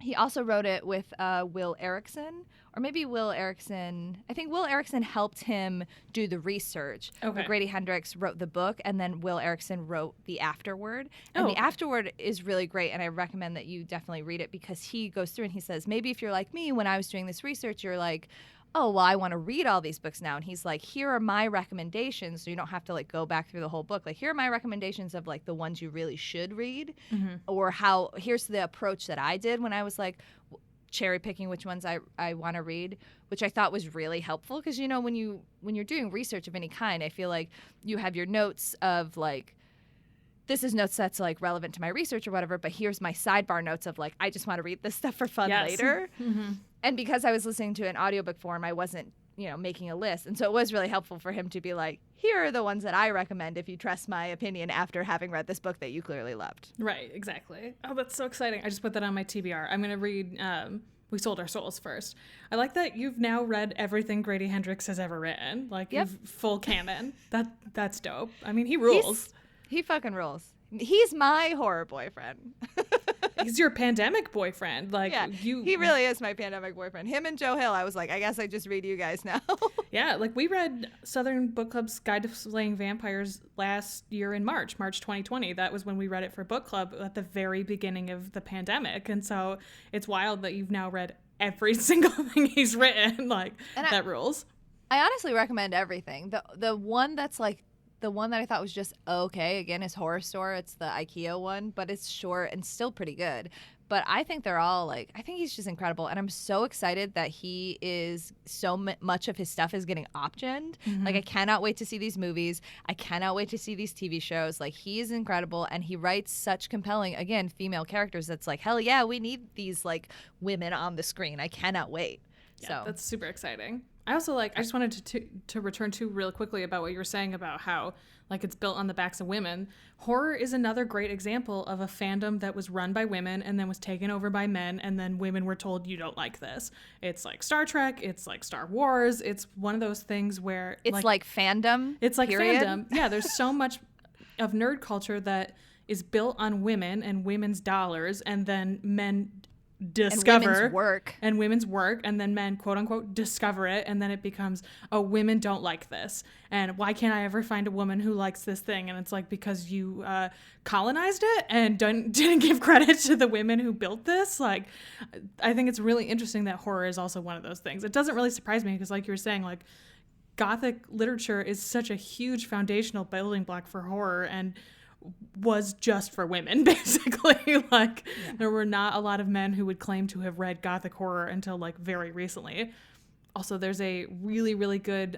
Speaker 1: He also wrote it with Will Erickson, or maybe Will Erickson. I think Will Erickson helped him do the research.
Speaker 2: Okay.
Speaker 1: Grady Hendrix wrote the book, and then Will Erickson wrote the afterword. And the
Speaker 2: okay.
Speaker 1: afterword is really great, and I recommend that you definitely read it, because he goes through and he says, maybe if you're like me, when I was doing this research, you're like, oh, well, I want to read all these books now. And he's like, here are my recommendations, so you don't have to like go back through the whole book. Like, here are my recommendations of like the ones you really should read, or here's the approach that I did when I was like cherry picking which ones I want to read, which I thought was really helpful. Because, you know, when you're doing research of any kind, I feel like you have your notes of like, this is notes that's like relevant to my research or whatever, but here's my sidebar notes of like, I just want to read this stuff for fun later. And because I was listening to an audiobook form, I wasn't, you know, making a list. And so it was really helpful for him to be like, here are the ones that I recommend if you trust my opinion after having read this book that you clearly loved.
Speaker 2: Right, exactly. Oh, that's so exciting. I just put that on my TBR. I'm going to read We Sold Our Souls first. I like that you've now read everything Grady Hendrix has ever written. Like, you've full canon. That's dope. I mean, he rules.
Speaker 1: He fucking rules. He's my horror boyfriend.
Speaker 2: He's your pandemic boyfriend. Like,
Speaker 1: yeah, he really is my pandemic boyfriend. Him and Joe Hill, I was like, I guess I just read you guys now.
Speaker 2: Yeah, like we read Southern Book Club's Guide to Slaying Vampires last year in March 2020. That was when we read it for book club at the very beginning of the pandemic. And so it's wild that you've now read every single thing he's written. Like, that rules.
Speaker 1: I honestly recommend everything. The one that's like, the one that I thought was just okay, again, is Horror Store. It's the IKEA one, but it's short and still pretty good. But I think they're all like, I think he's just incredible. And I'm so excited that he is, so much of his stuff is getting optioned. Like, I cannot wait to see these movies. I cannot wait to see these TV shows. Like, he is incredible. And he writes such compelling, again, female characters that's like, hell yeah, we need these like women on the screen. I cannot wait.
Speaker 2: Yeah,
Speaker 1: so
Speaker 2: that's super exciting. I also like, I just wanted to return to real quickly about what you were saying about how like it's built on the backs of women. Horror is another great example of a fandom that was run by women and then was taken over by men, and then women were told, you don't like this. It's like Star Trek, it's like Star Wars. It's one of those things where
Speaker 1: it's like fandom.
Speaker 2: It's like
Speaker 1: period.
Speaker 2: fandom. Yeah, there's so much of nerd culture that is built on women and women's dollars, and then men discover
Speaker 1: and women's work,
Speaker 2: and then men quote unquote discover it, and then it becomes, oh, women don't like this, and why can't I ever find a woman who likes this thing? And it's like, because you colonized it and didn't give credit to the women who built this. Like, I think it's really interesting that horror is also one of those things. It doesn't really surprise me, because like you were saying, like Gothic literature is such a huge foundational building block for horror, and was just for women, basically. Like, there were not a lot of men who would claim to have read Gothic horror until like very recently. Also, there's a really, really good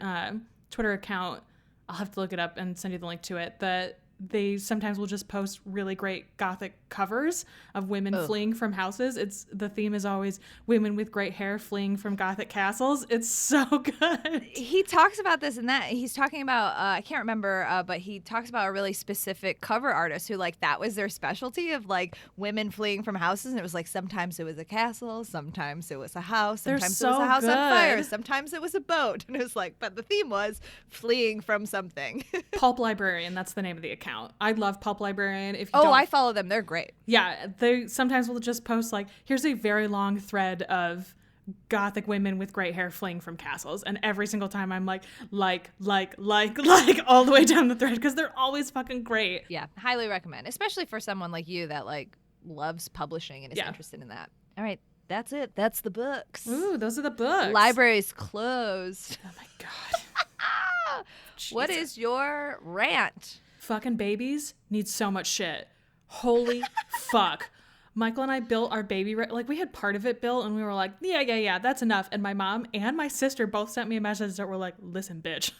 Speaker 2: Twitter account, I'll have to look it up and send you the link to it, that they sometimes will just post really great gothic covers of women fleeing from houses. The theme is always women with great hair fleeing from gothic castles. It's so good.
Speaker 1: He talks about this and that. He's talking about I can't remember, but he talks about a really specific cover artist who like that was their specialty of like women fleeing from houses, and it was like sometimes it was a castle, sometimes it was a house, sometimes it was a house on fire, sometimes it was a boat, and it was like, but the theme was fleeing from something.
Speaker 2: Pulp Librarian, that's the name of the account. I love Pulp Librarian. If you
Speaker 1: I follow them. They're great.
Speaker 2: Yeah, they sometimes will just post like, here's a very long thread of gothic women with great hair fleeing from castles, and every single time I'm like all the way down the thread because they're always fucking great.
Speaker 1: Yeah, highly recommend, especially for someone like you that like loves publishing and is interested in that. All right, that's it. That's the books.
Speaker 2: Ooh, those are the books.
Speaker 1: Library's closed.
Speaker 2: Oh my god.
Speaker 1: What is your rant?
Speaker 2: Fucking babies need so much shit. Holy fuck. Michael and I built our baby, like we had part of it built and we were like, yeah, that's enough. And my mom and my sister both sent me a message that were like, listen, bitch,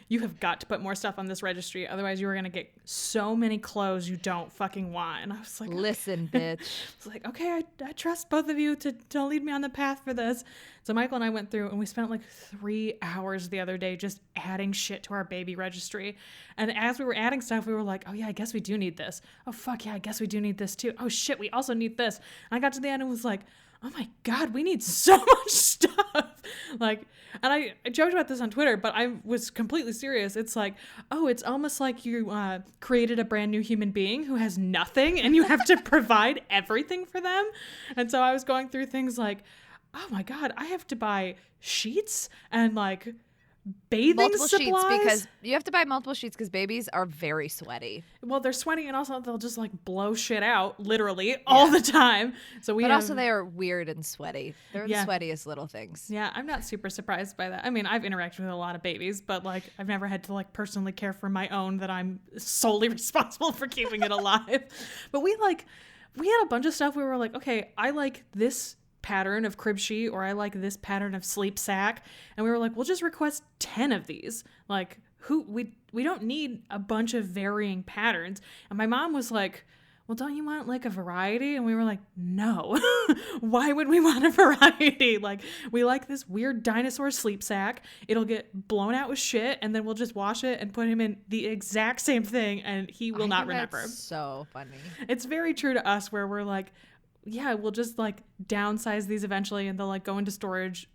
Speaker 2: you have got to put more stuff on this registry. Otherwise you are going to get so many clothes you don't fucking want. And I was like,
Speaker 1: listen, bitch.
Speaker 2: I was like, okay, I trust both of you to lead me on the path for this. So Michael and I went through and we spent like 3 hours the other day just adding shit to our baby registry. And as we were adding stuff, we were like, oh yeah, I guess we do need this. Oh fuck yeah, I guess we do need this too. Oh shit, we also need this. And I got to the end and was like, oh my God, we need so much stuff. Like, and I joked about this on Twitter, but I was completely serious. It's like, oh, it's almost like you created a brand new human being who has nothing and you have to provide everything for them. And so I was going through things like, oh my God, I have to buy sheets and like bathing
Speaker 1: multiple
Speaker 2: supplies.
Speaker 1: Sheets because you have to buy multiple sheets because babies are very sweaty.
Speaker 2: Well, they're sweaty and also they'll just like blow shit out literally all the time. So
Speaker 1: also they are weird and sweaty. They're the sweatiest little things.
Speaker 2: Yeah, I'm not super surprised by that. I mean, I've interacted with a lot of babies, but like I've never had to like personally care for my own that I'm solely responsible for keeping it alive. But we had a bunch of stuff where we were like, okay, I like this pattern of crib sheet or I like this pattern of sleep sack, and we were like, we'll just request 10 of these. Like we don't need a bunch of varying patterns. And my mom was like, well, don't you want like a variety? And we were like, no. Why would we want a variety? Like, we like this weird dinosaur sleep sack. It'll get blown out with shit and then we'll just wash it and put him in the exact same thing and he will not remember.
Speaker 1: That's so funny.
Speaker 2: It's very true to us where we're like, yeah, we'll just like downsize these eventually and they'll like go into storage.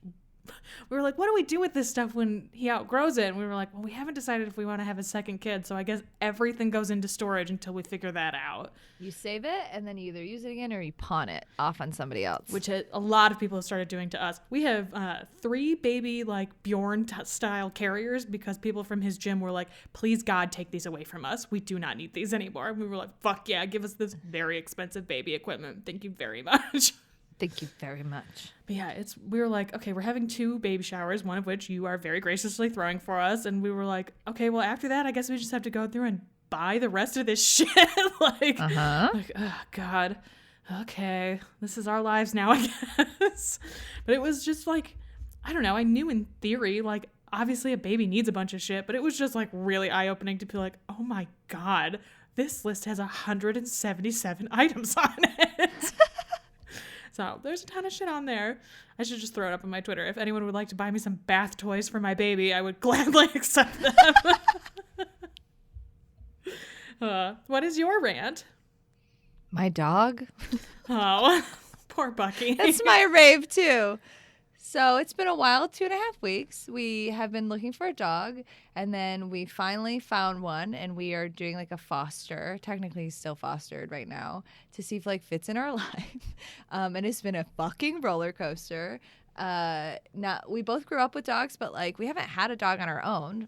Speaker 2: We were like, what do we do with this stuff when he outgrows it? And we were like, well, we haven't decided if we want to have a second kid. So I guess everything goes into storage until we figure that out.
Speaker 1: You save it and then you either use it again or you pawn it off on somebody else.
Speaker 2: Which a lot of people have started doing to us. We have 3 baby like Bjorn style carriers because people from his gym were like, please God, take these away from us. We do not need these anymore. And we were like, fuck yeah, give us this very expensive baby equipment. Thank you very much.
Speaker 1: Thank you very much.
Speaker 2: But yeah, we were like, okay, we're having 2 baby showers, one of which you are very graciously throwing for us. And we were like, okay, well, after that, I guess we just have to go through and buy the rest of this shit. like, oh, God. Okay, this is our lives now, I guess. But it was just like, I don't know. I knew in theory, like, obviously a baby needs a bunch of shit, but it was just like really eye-opening to be like, oh my God, this list has 177 items on it. So there's a ton of shit on there. I should just throw it up on my Twitter. If anyone would like to buy me some bath toys for my baby, I would gladly accept them. What is your rant?
Speaker 1: My dog.
Speaker 2: Oh, poor Bucky.
Speaker 1: That's my rave too. So it's been a while, 2.5 weeks. We have been looking for a dog, and then we finally found one, and we are doing like a foster. Technically, he's still fostered right now to see if like fits in our life. And it's been a fucking roller coaster. We both grew up with dogs, but like we haven't had a dog on our own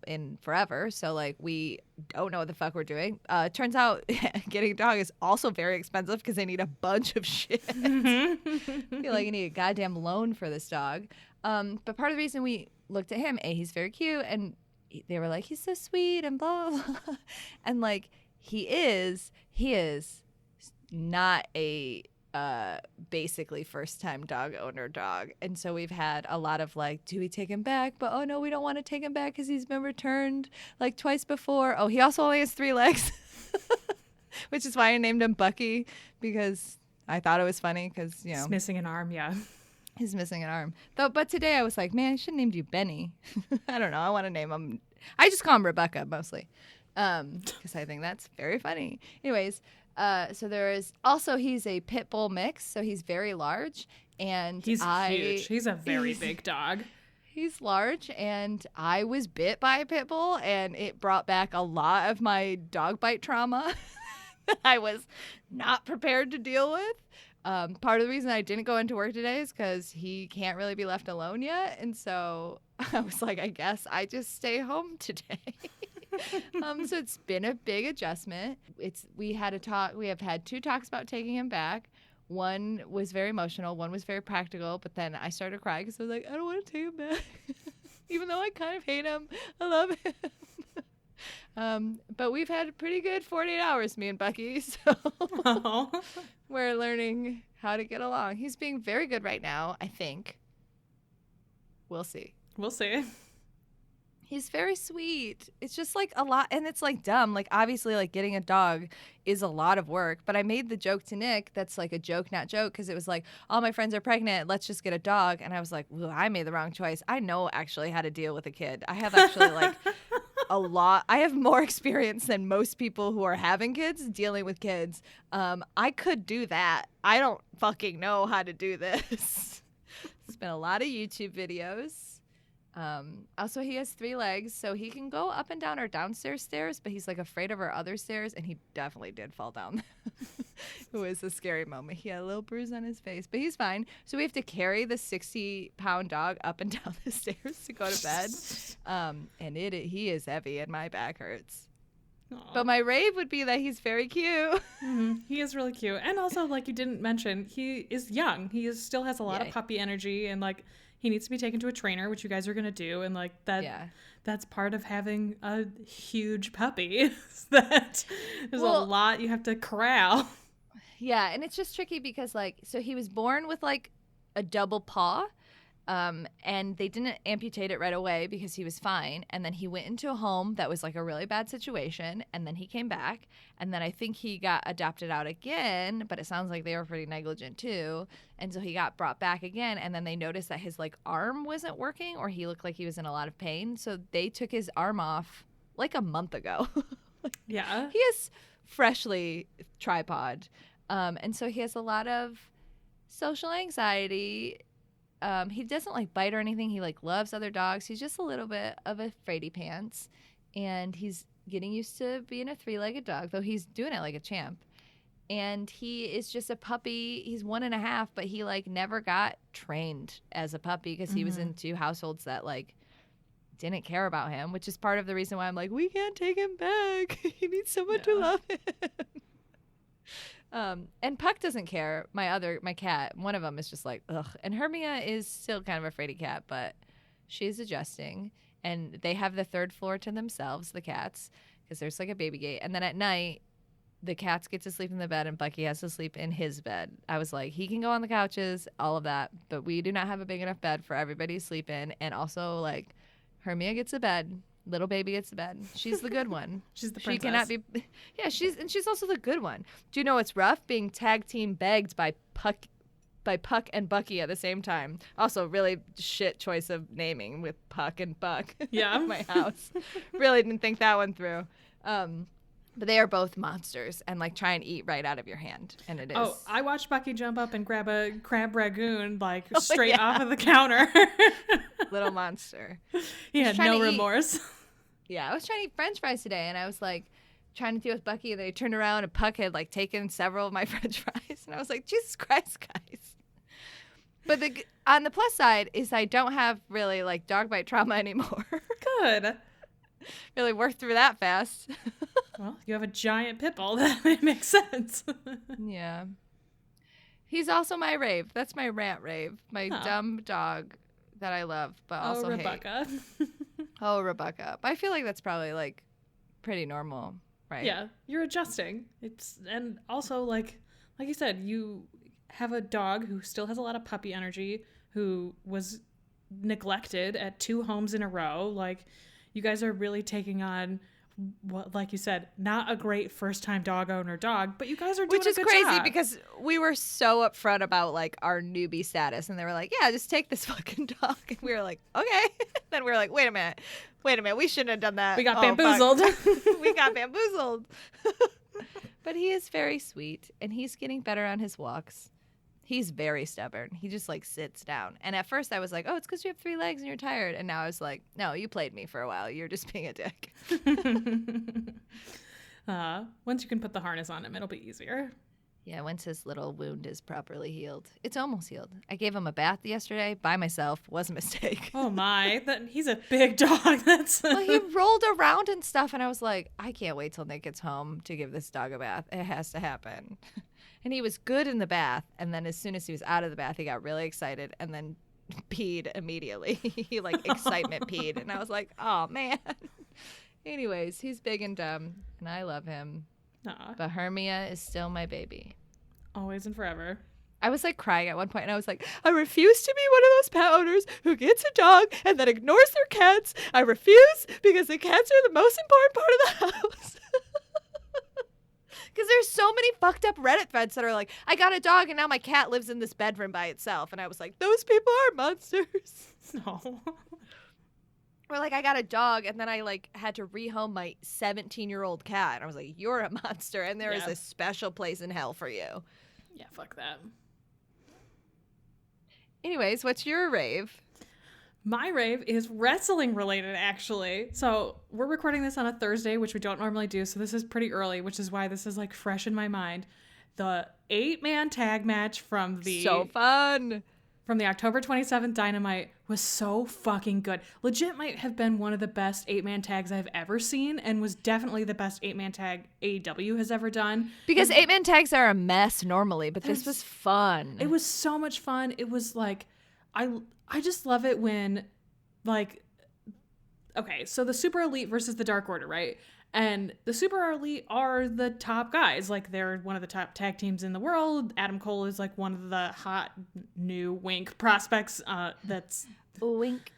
Speaker 1: in forever. So like we don't know what the fuck we're doing. Turns out getting a dog is also very expensive because they need a bunch of shit. I feel like you need a goddamn loan for this dog. But part of the reason we looked at him, he's very cute, and they were like, he's so sweet and blah, blah, blah. And like he is not a basically first time dog owner dog. And so we've had a lot of like, do we take him back? But oh no, we don't want to take him back because he's been returned like twice before. Oh, he also only has 3 legs, which is why I named him Bucky, because I thought it was funny because, you know.
Speaker 2: He's missing an arm, yeah.
Speaker 1: He's missing an arm. But today I was like, man, I should have named you Benny. I don't know. I want to name him. I just call him Rebecca mostly because I think that's very funny. Anyways, so there is also, he's a pit bull mix, so he's very large. And
Speaker 2: he's huge. He's a very big dog.
Speaker 1: He's large, and I was bit by a pit bull, and it brought back a lot of my dog bite trauma that I was not prepared to deal with. Part of the reason I didn't go into work today is because he can't really be left alone yet. And so I was like, I guess I just stay home today. So it's been a big adjustment. We have had 2 talks about taking him back. One was very emotional. One was very practical. But then I started crying because I was like, I don't want to take him back. Even though I kind of hate him. I love him. But we've had a pretty good 48 hours, me and Bucky. So we're learning how to get along. He's being very good right now, I think. We'll see.
Speaker 2: We'll see.
Speaker 1: He's very sweet. It's just like a lot, and it's like dumb. Like obviously like getting a dog is a lot of work, but I made the joke to Nick that's like a joke, not joke, because it was like, all my friends are pregnant, let's just get a dog. And I was like, well, I made the wrong choice. I know actually how to deal with a kid. I have actually like I have more experience than most people who are having kids dealing with kids. I could do that. I don't fucking know how to do this. It's been a lot of YouTube videos. Also, he has 3 legs, so he can go up and down our downstairs stairs, but he's like afraid of our other stairs, and he definitely did fall down. It was a scary moment. He had a little bruise on his face, but he's fine. So we have to carry the 60-pound dog up and down the stairs to go to bed, and he is heavy, and my back hurts. Aww. But my rave would be that he's very cute.
Speaker 2: Mm-hmm. He is really cute, and also, like you didn't mention, he is young. He still has a lot of puppy energy, and like, he needs to be taken to a trainer, which you guys are going to do. And like that, that's part of having a huge puppy. That there's a lot you have to corral.
Speaker 1: Yeah. And it's just tricky because like, so he was born with like a double paw. And they didn't amputate it right away because he was fine. And then he went into a home that was like a really bad situation. And then he came back. And then I think he got adopted out again, but it sounds like they were pretty negligent too. And so he got brought back again. And then they noticed that his like arm wasn't working, or he looked like he was in a lot of pain. So they took his arm off like a month ago.
Speaker 2: Yeah.
Speaker 1: He is freshly tripod. And so he has a lot of social anxiety. He doesn't like bite or anything. He like loves other dogs. He's just a little bit of a fraidy pants, and he's getting used to being a 3-legged dog, though he's doing it like a champ. And he is just a puppy. He's 1.5, but he like never got trained as a puppy because he was in 2 households that like didn't care about him, which is part of the reason why I'm like, we can't take him back. He needs someone to love him. And Puck doesn't care. My cat, one of them is just like, ugh. And Hermia is still kind of a fraidy cat, but she's adjusting. And they have the 3rd floor to themselves, the cats, because there's like a baby gate. And then at night, the cats get to sleep in the bed and Bucky has to sleep in his bed. I was like, he can go on the couches, all of that, but we do not have a big enough bed for everybody to sleep in. And also, like, Hermia gets a bed. Little baby gets a bed. She's the good one.
Speaker 2: She's the princess.
Speaker 1: She cannot be. Yeah, she's also the good one. Do you know what's rough? Being tag team begged by Puck and Bucky at the same time. Also, really shit choice of naming with Puck and Buck.
Speaker 2: Yeah,
Speaker 1: my house. Really didn't think that one through. But they are both monsters and like try and eat right out of your hand, and it is.
Speaker 2: Oh, I watched Bucky jump up and grab a crab ragoon like straight off of the counter.
Speaker 1: Little monster.
Speaker 2: He had no remorse.
Speaker 1: Yeah, I was trying to eat French fries today, and I was like trying to deal with Bucky, and then he turned around and Puck had like taken several of my French fries, and I was like, Jesus Christ, guys. But on the plus side is I don't have really like dog bite trauma anymore.
Speaker 2: Good.
Speaker 1: Really worked through that fast.
Speaker 2: Well, you have a giant pit bull. That makes sense.
Speaker 1: Yeah. He's also my rave. That's my rant rave. My dumb dog that I love, but also
Speaker 2: Rebecca.
Speaker 1: hate. Oh, Rebecca. But I feel like that's probably like pretty normal, right?
Speaker 2: Yeah, you're adjusting. And also like you said, you have a dog who still has a lot of puppy energy, who was neglected at 2 homes in a row. Like, you guys are really taking on what, like you said, not a great first-time dog owner dog, but you guys are doing
Speaker 1: Which is
Speaker 2: a good
Speaker 1: crazy
Speaker 2: job.
Speaker 1: because we were so upfront about like our newbie status, and they were like, "Yeah, just take this fucking dog," and we were like, "Okay." Then we were like, "Wait a minute, we shouldn't have done that.
Speaker 2: We got
Speaker 1: Oh,
Speaker 2: bamboozled.
Speaker 1: We got bamboozled." But he is very sweet, and he's getting better on his walks. He's very stubborn. He just like sits down. And at first I was like, "Oh, it's because you have 3 legs and you're tired." And now I was like, "No, you played me for a while. You're just being a dick."
Speaker 2: Once you can put the harness on him, it'll be easier.
Speaker 1: Yeah, once his little wound is properly healed. It's almost healed. I gave him a bath yesterday by myself. Was a mistake.
Speaker 2: Oh my, he's a big dog.
Speaker 1: Well, he rolled around and stuff, and I was like, I can't wait till Nick gets home to give this dog a bath. It has to happen. And he was good in the bath, and then as soon as he was out of the bath, he got really excited and then peed immediately. He like excitement peed, and I was like, oh man. Anyways, he's big and dumb, and I love him. But Hermia is still my baby.
Speaker 2: Always and forever.
Speaker 1: I was like crying at one point, and I was like, I refuse to be one of those pet owners who gets a dog and then ignores their cats. I refuse, because the cats are the most important part of the house. Because there's so many fucked up Reddit threads that are like, I got a dog and now my cat lives in this bedroom by itself. And I was like, those people are monsters.
Speaker 2: No.
Speaker 1: Or like, I got a dog and then I like had to rehome my 17-year-old cat. And I was like, you're a monster, and there is a special place in hell for you.
Speaker 2: Yeah, fuck that.
Speaker 1: Anyways, what's your rave?
Speaker 2: My rave is wrestling related, actually. So we're recording this on a Thursday, which we don't normally do. So this is pretty early, which is why this is like fresh in my mind. The 8-man tag match from the
Speaker 1: So fun.
Speaker 2: From the October 27th Dynamite was so fucking good. Legit might have been one of the best 8-man tags I've ever seen, and was definitely the best 8-man tag AEW has ever done.
Speaker 1: Because 8-man tags are a mess normally, but this was fun.
Speaker 2: It was so much fun. It was like, I just love it when, like, okay, so the Super Elite versus the Dark Order, right? And the Super Elite are the top guys. Like, they're one of the top tag teams in the world. Adam Cole is, like, one of the hot new wink prospects that's
Speaker 1: wink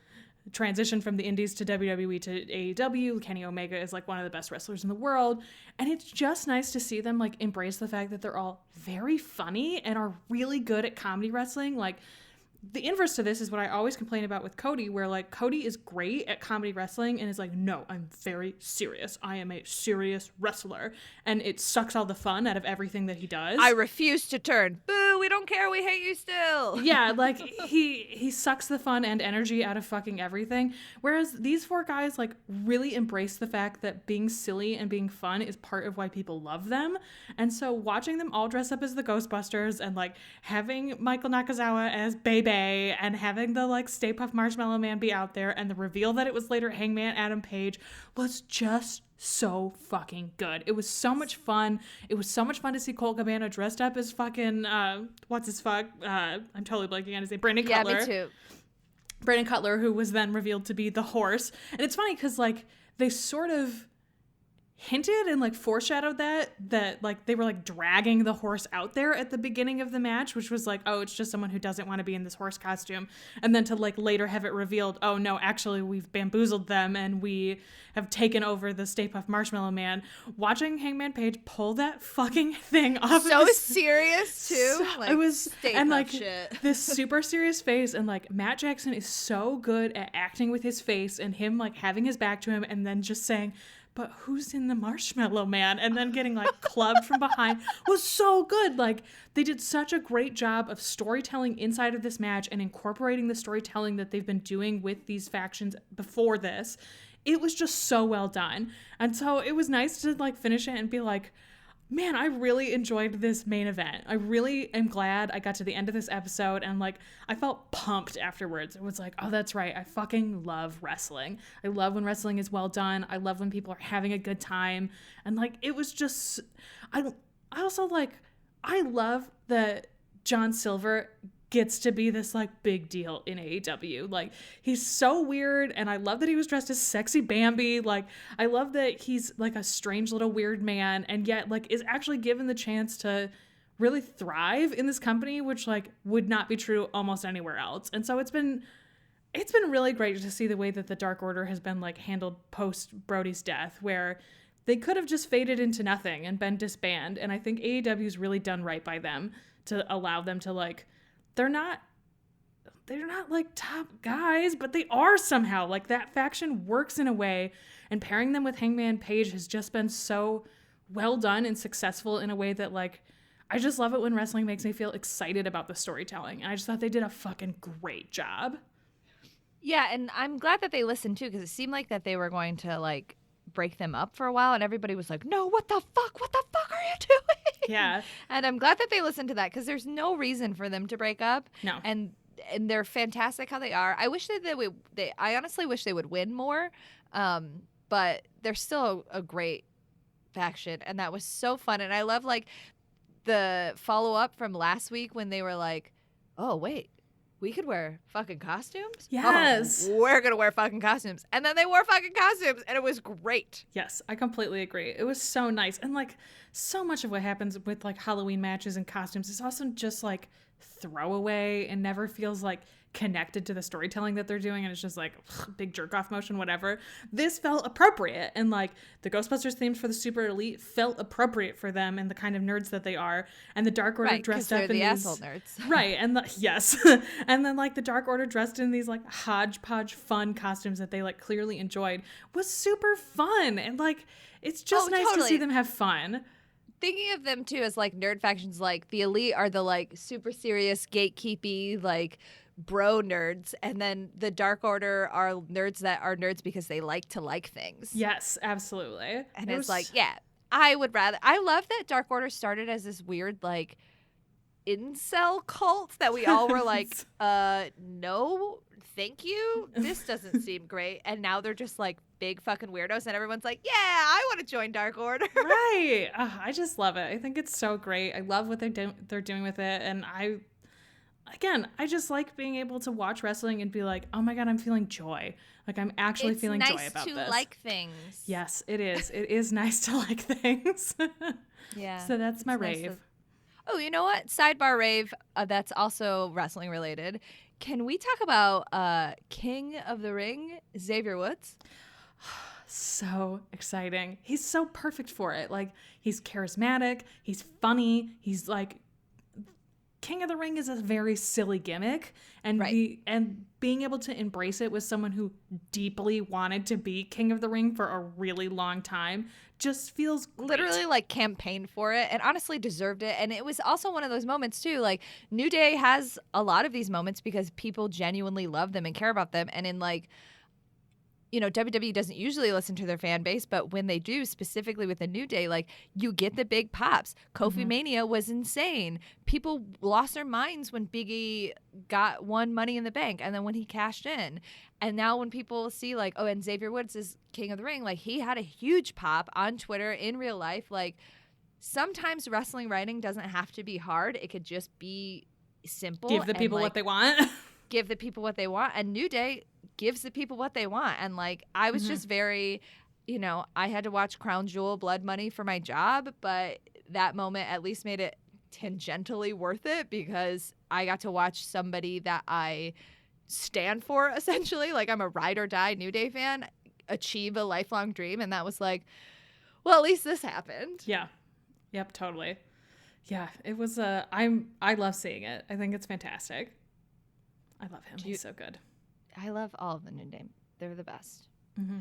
Speaker 2: transitioned from the indies to WWE to AEW. Kenny Omega is, like, one of the best wrestlers in the world. And it's just nice to see them, like, embrace the fact that they're all very funny and are really good at comedy wrestling. Like, the inverse to this is what I always complain about with Cody, where like Cody is great at comedy wrestling and is like, no, I'm very serious. I am a serious wrestler. And it sucks all the fun out of everything that he does.
Speaker 1: I refuse to turn. Boo, we don't care. We hate you still.
Speaker 2: Yeah, like he sucks the fun and energy out of fucking everything. Whereas these 4 guys like really embrace the fact that being silly and being fun is part of why people love them. And so watching them all dress up as the Ghostbusters and like having Michael Nakazawa as Bebe and having the like Stay Puft Marshmallow Man be out there and the reveal that it was later Hangman Adam Page was just so fucking good. It was so much fun. It was so much fun to see Colt Cabana dressed up as fucking what's his fuck? I'm totally blanking on his name. Brandon Cutler.
Speaker 1: Yeah, me too.
Speaker 2: Brandon Cutler, who was then revealed to be the horse. And it's funny because like they sort of hinted and like foreshadowed that like they were like dragging the horse out there at the beginning of the match, which was like, oh, it's just someone who doesn't want to be in this horse costume. And then to like later have it revealed, oh no, actually we've bamboozled them and we have taken over the Stay Puft Marshmallow Man. Watching Hangman Page pull that fucking thing off
Speaker 1: so
Speaker 2: of his,
Speaker 1: serious too.
Speaker 2: Like, it was and like
Speaker 1: shit.
Speaker 2: This super serious face, and like Matt Jackson is so good at acting with his face and him like having his back to him and then just saying, but who's in the Marshmallow Man? And then getting like clubbed from behind was so good. Like they did such a great job of storytelling inside of this match and incorporating the storytelling that they've been doing with these factions before this. It was just so well done. And so it was nice to like finish it and be like, man, I really enjoyed this main event. I really am glad I got to the end of this episode and like I felt pumped afterwards. It was like, oh, that's right. I fucking love wrestling. I love when wrestling is well done. I love when people are having a good time. And like it was just I also like I love that John Silver gets to be this like big deal in AEW. Like he's so weird, and I love that he was dressed as sexy Bambi. Like I love that he's like a strange little weird man and yet like is actually given the chance to really thrive in this company, which like would not be true almost anywhere else. And so it's been really great to see the way that the Dark Order has been like handled post Brody's death, where they could have just faded into nothing and been disbanded. And I think AEW's really done right by them to allow them to like, they're not like top guys, but they are somehow. Like that faction works in a way, and pairing them with Hangman Page has just been so well done and successful in a way that like, I just love it when wrestling makes me feel excited about the storytelling. And I just thought they did a fucking great job.
Speaker 1: Yeah, and I'm glad that they listened too, because it seemed like that they were going to like break them up for a while, and everybody was like, no, what the fuck are you doing?
Speaker 2: Yeah.
Speaker 1: And I'm glad that they listened to that, because there's no reason for them to break up.
Speaker 2: No.
Speaker 1: And they're fantastic how they are. I wish that I honestly wish they would win more, but they're still a great faction, and that was so fun. And I love like the follow-up from last week when they were like, oh wait, we could wear fucking costumes?
Speaker 2: Yes.
Speaker 1: Oh, we're going to wear fucking costumes. And then they wore fucking costumes, and it was great.
Speaker 2: Yes, I completely agree. It was so nice. And like so much of what happens with like Halloween matches and costumes is also just like throwaway and never feels like connected to the storytelling that they're doing, and it's just like big jerk off motion, whatever. This felt appropriate, and like the Ghostbusters themes for the Super Elite felt appropriate for them and the kind of nerds that they are. And the Dark Order dressed up in
Speaker 1: the
Speaker 2: these
Speaker 1: asshole nerds.
Speaker 2: Right, and yes. And then like the Dark Order dressed in these like hodgepodge fun costumes that they like clearly enjoyed was super fun, and like it's just nice to see them have fun.
Speaker 1: Thinking of them too as like nerd factions, like the Elite are the like super serious gatekeepy like bro nerds, and then the Dark Order are nerds that are nerds because they like to like things.
Speaker 2: Yes, absolutely.
Speaker 1: And it's like, yeah, I love that Dark Order started as this weird like incel cult that we all were like, no, thank you. This doesn't seem great. And now they're just like big fucking weirdos, and everyone's like, yeah, I want to join Dark Order.
Speaker 2: Right. I just love it. I think it's so great. I love what they're doing with it, and I just like being able to watch wrestling and be like, oh my God, I'm feeling joy. Like I'm actually feeling joy about this.
Speaker 1: It's nice to like things.
Speaker 2: Yes, it is. It is nice to like things.
Speaker 1: Yeah.
Speaker 2: So that's my rave.
Speaker 1: Nice oh, you know what? Sidebar rave that's also wrestling related. Can we talk about King of the Ring, Xavier Woods?
Speaker 2: So exciting. He's so perfect for it. Like he's charismatic. He's funny. He's like, King of the Ring is a very silly gimmick, and
Speaker 1: right.
Speaker 2: and being able to embrace it with someone who deeply wanted to be King of the Ring for a really long time just feels great.
Speaker 1: Literally like campaigned for it and honestly deserved it. And it was also one of those moments too, like New Day has a lot of these moments because people genuinely love them and care about them. And in like, you know, WWE doesn't usually listen to their fan base, but when they do, specifically with the New Day, like you get the big pops. Kofi Mania was insane. People lost their minds when Big E won Money in the Bank, and then when he cashed in. And now when people see like, oh, and Xavier Woods is King of the Ring, like he had a huge pop on Twitter in real life. Like sometimes wrestling writing doesn't have to be hard. It could just be simple.
Speaker 2: Give the people what they want.
Speaker 1: Give the people what they want. And New Day gives the people what they want. And like I was just very, you know, I had to watch Crown Jewel Blood Money for my job, but that moment at least made it tangentially worth it because I got to watch somebody that I stand for, essentially. Like I'm a ride or die New Day fan, achieve a lifelong dream, and that was like, well, at least this happened.
Speaker 2: Yeah. Yep, totally. Yeah, it was I love seeing it. I think it's fantastic. I love him. He's so good. I
Speaker 1: love all of the New Day. They're the best. Mm-hmm.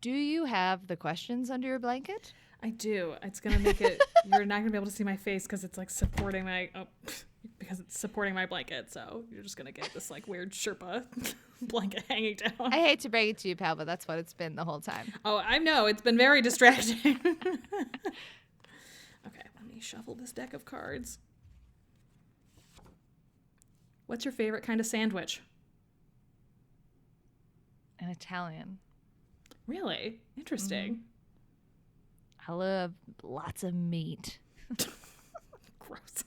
Speaker 1: Do you have the questions under your blanket?
Speaker 2: I do. It's going to make it, you're not going to be able to see my face because it's like supporting because it's supporting my blanket. So you're just going to get this like weird Sherpa blanket hanging down.
Speaker 1: I hate to break it to you, pal, but that's what it's been the whole time.
Speaker 2: Oh, I know. It's been very distracting. Okay, let me shuffle this deck of cards. What's your favorite kind of sandwich?
Speaker 1: An Italian.
Speaker 2: Really? Interesting.
Speaker 1: I love lots of meat.
Speaker 2: Gross.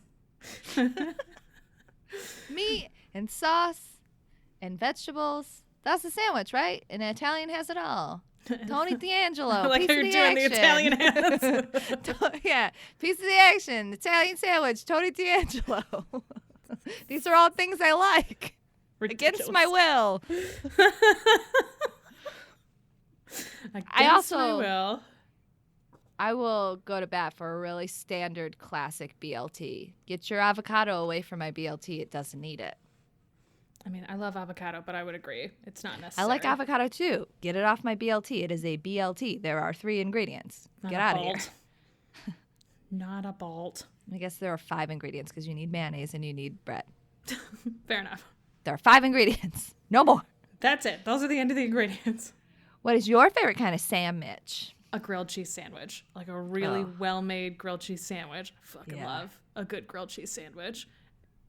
Speaker 1: Meat and sauce and vegetables. That's a sandwich, right? An Italian has it all. Tony D'Angelo.
Speaker 2: I like
Speaker 1: piece
Speaker 2: how you're
Speaker 1: of
Speaker 2: doing the
Speaker 1: action.
Speaker 2: Italian hands.
Speaker 1: Yeah, piece of the action. Italian sandwich. Tony D'Angelo. These are all things I like.
Speaker 2: Ridiculous.
Speaker 1: Against my will.
Speaker 2: Against my will.
Speaker 1: I will go to bat for a really standard classic BLT. Get your avocado away from my BLT. It doesn't need it.
Speaker 2: I mean, I love avocado, but I would agree. It's not necessary.
Speaker 1: I like avocado too. Get it off my BLT. It is a BLT. There are 3 ingredients.
Speaker 2: Not
Speaker 1: Get
Speaker 2: a
Speaker 1: out of
Speaker 2: bolt.
Speaker 1: here.
Speaker 2: Not a bolt.
Speaker 1: I guess there are 5 ingredients because you need mayonnaise and you need bread.
Speaker 2: Fair enough.
Speaker 1: There are 5 ingredients. No more.
Speaker 2: That's it. Those are the end of the ingredients.
Speaker 1: What is your favorite kind of sandwich?
Speaker 2: A grilled cheese sandwich. Like a really well-made grilled cheese sandwich. I fucking love a good grilled cheese sandwich.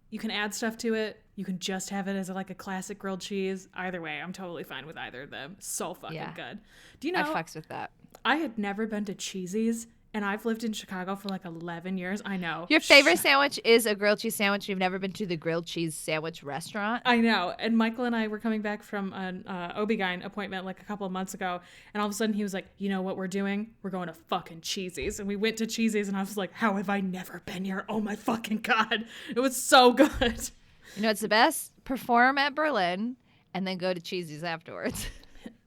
Speaker 2: You can add stuff to it. You can just have it as like a classic grilled cheese. Either way, I'm totally fine with either of them. So fucking good. Do you know?
Speaker 1: I fucks with that.
Speaker 2: I had never been to Cheesy's, and I've lived in Chicago for like 11 years. I know.
Speaker 1: Your favorite sandwich is a grilled cheese sandwich. You've never been to the grilled cheese sandwich restaurant?
Speaker 2: I know. And Michael and I were coming back from an OB-GYN appointment like a couple of months ago. And all of a sudden he was like, you know what we're doing? We're going to fucking Cheesy's. And we went to Cheesy's and I was like, how have I never been here? Oh my fucking God. It was so good.
Speaker 1: You know what's the best? Perform at Berlin and then go to Cheesy's afterwards.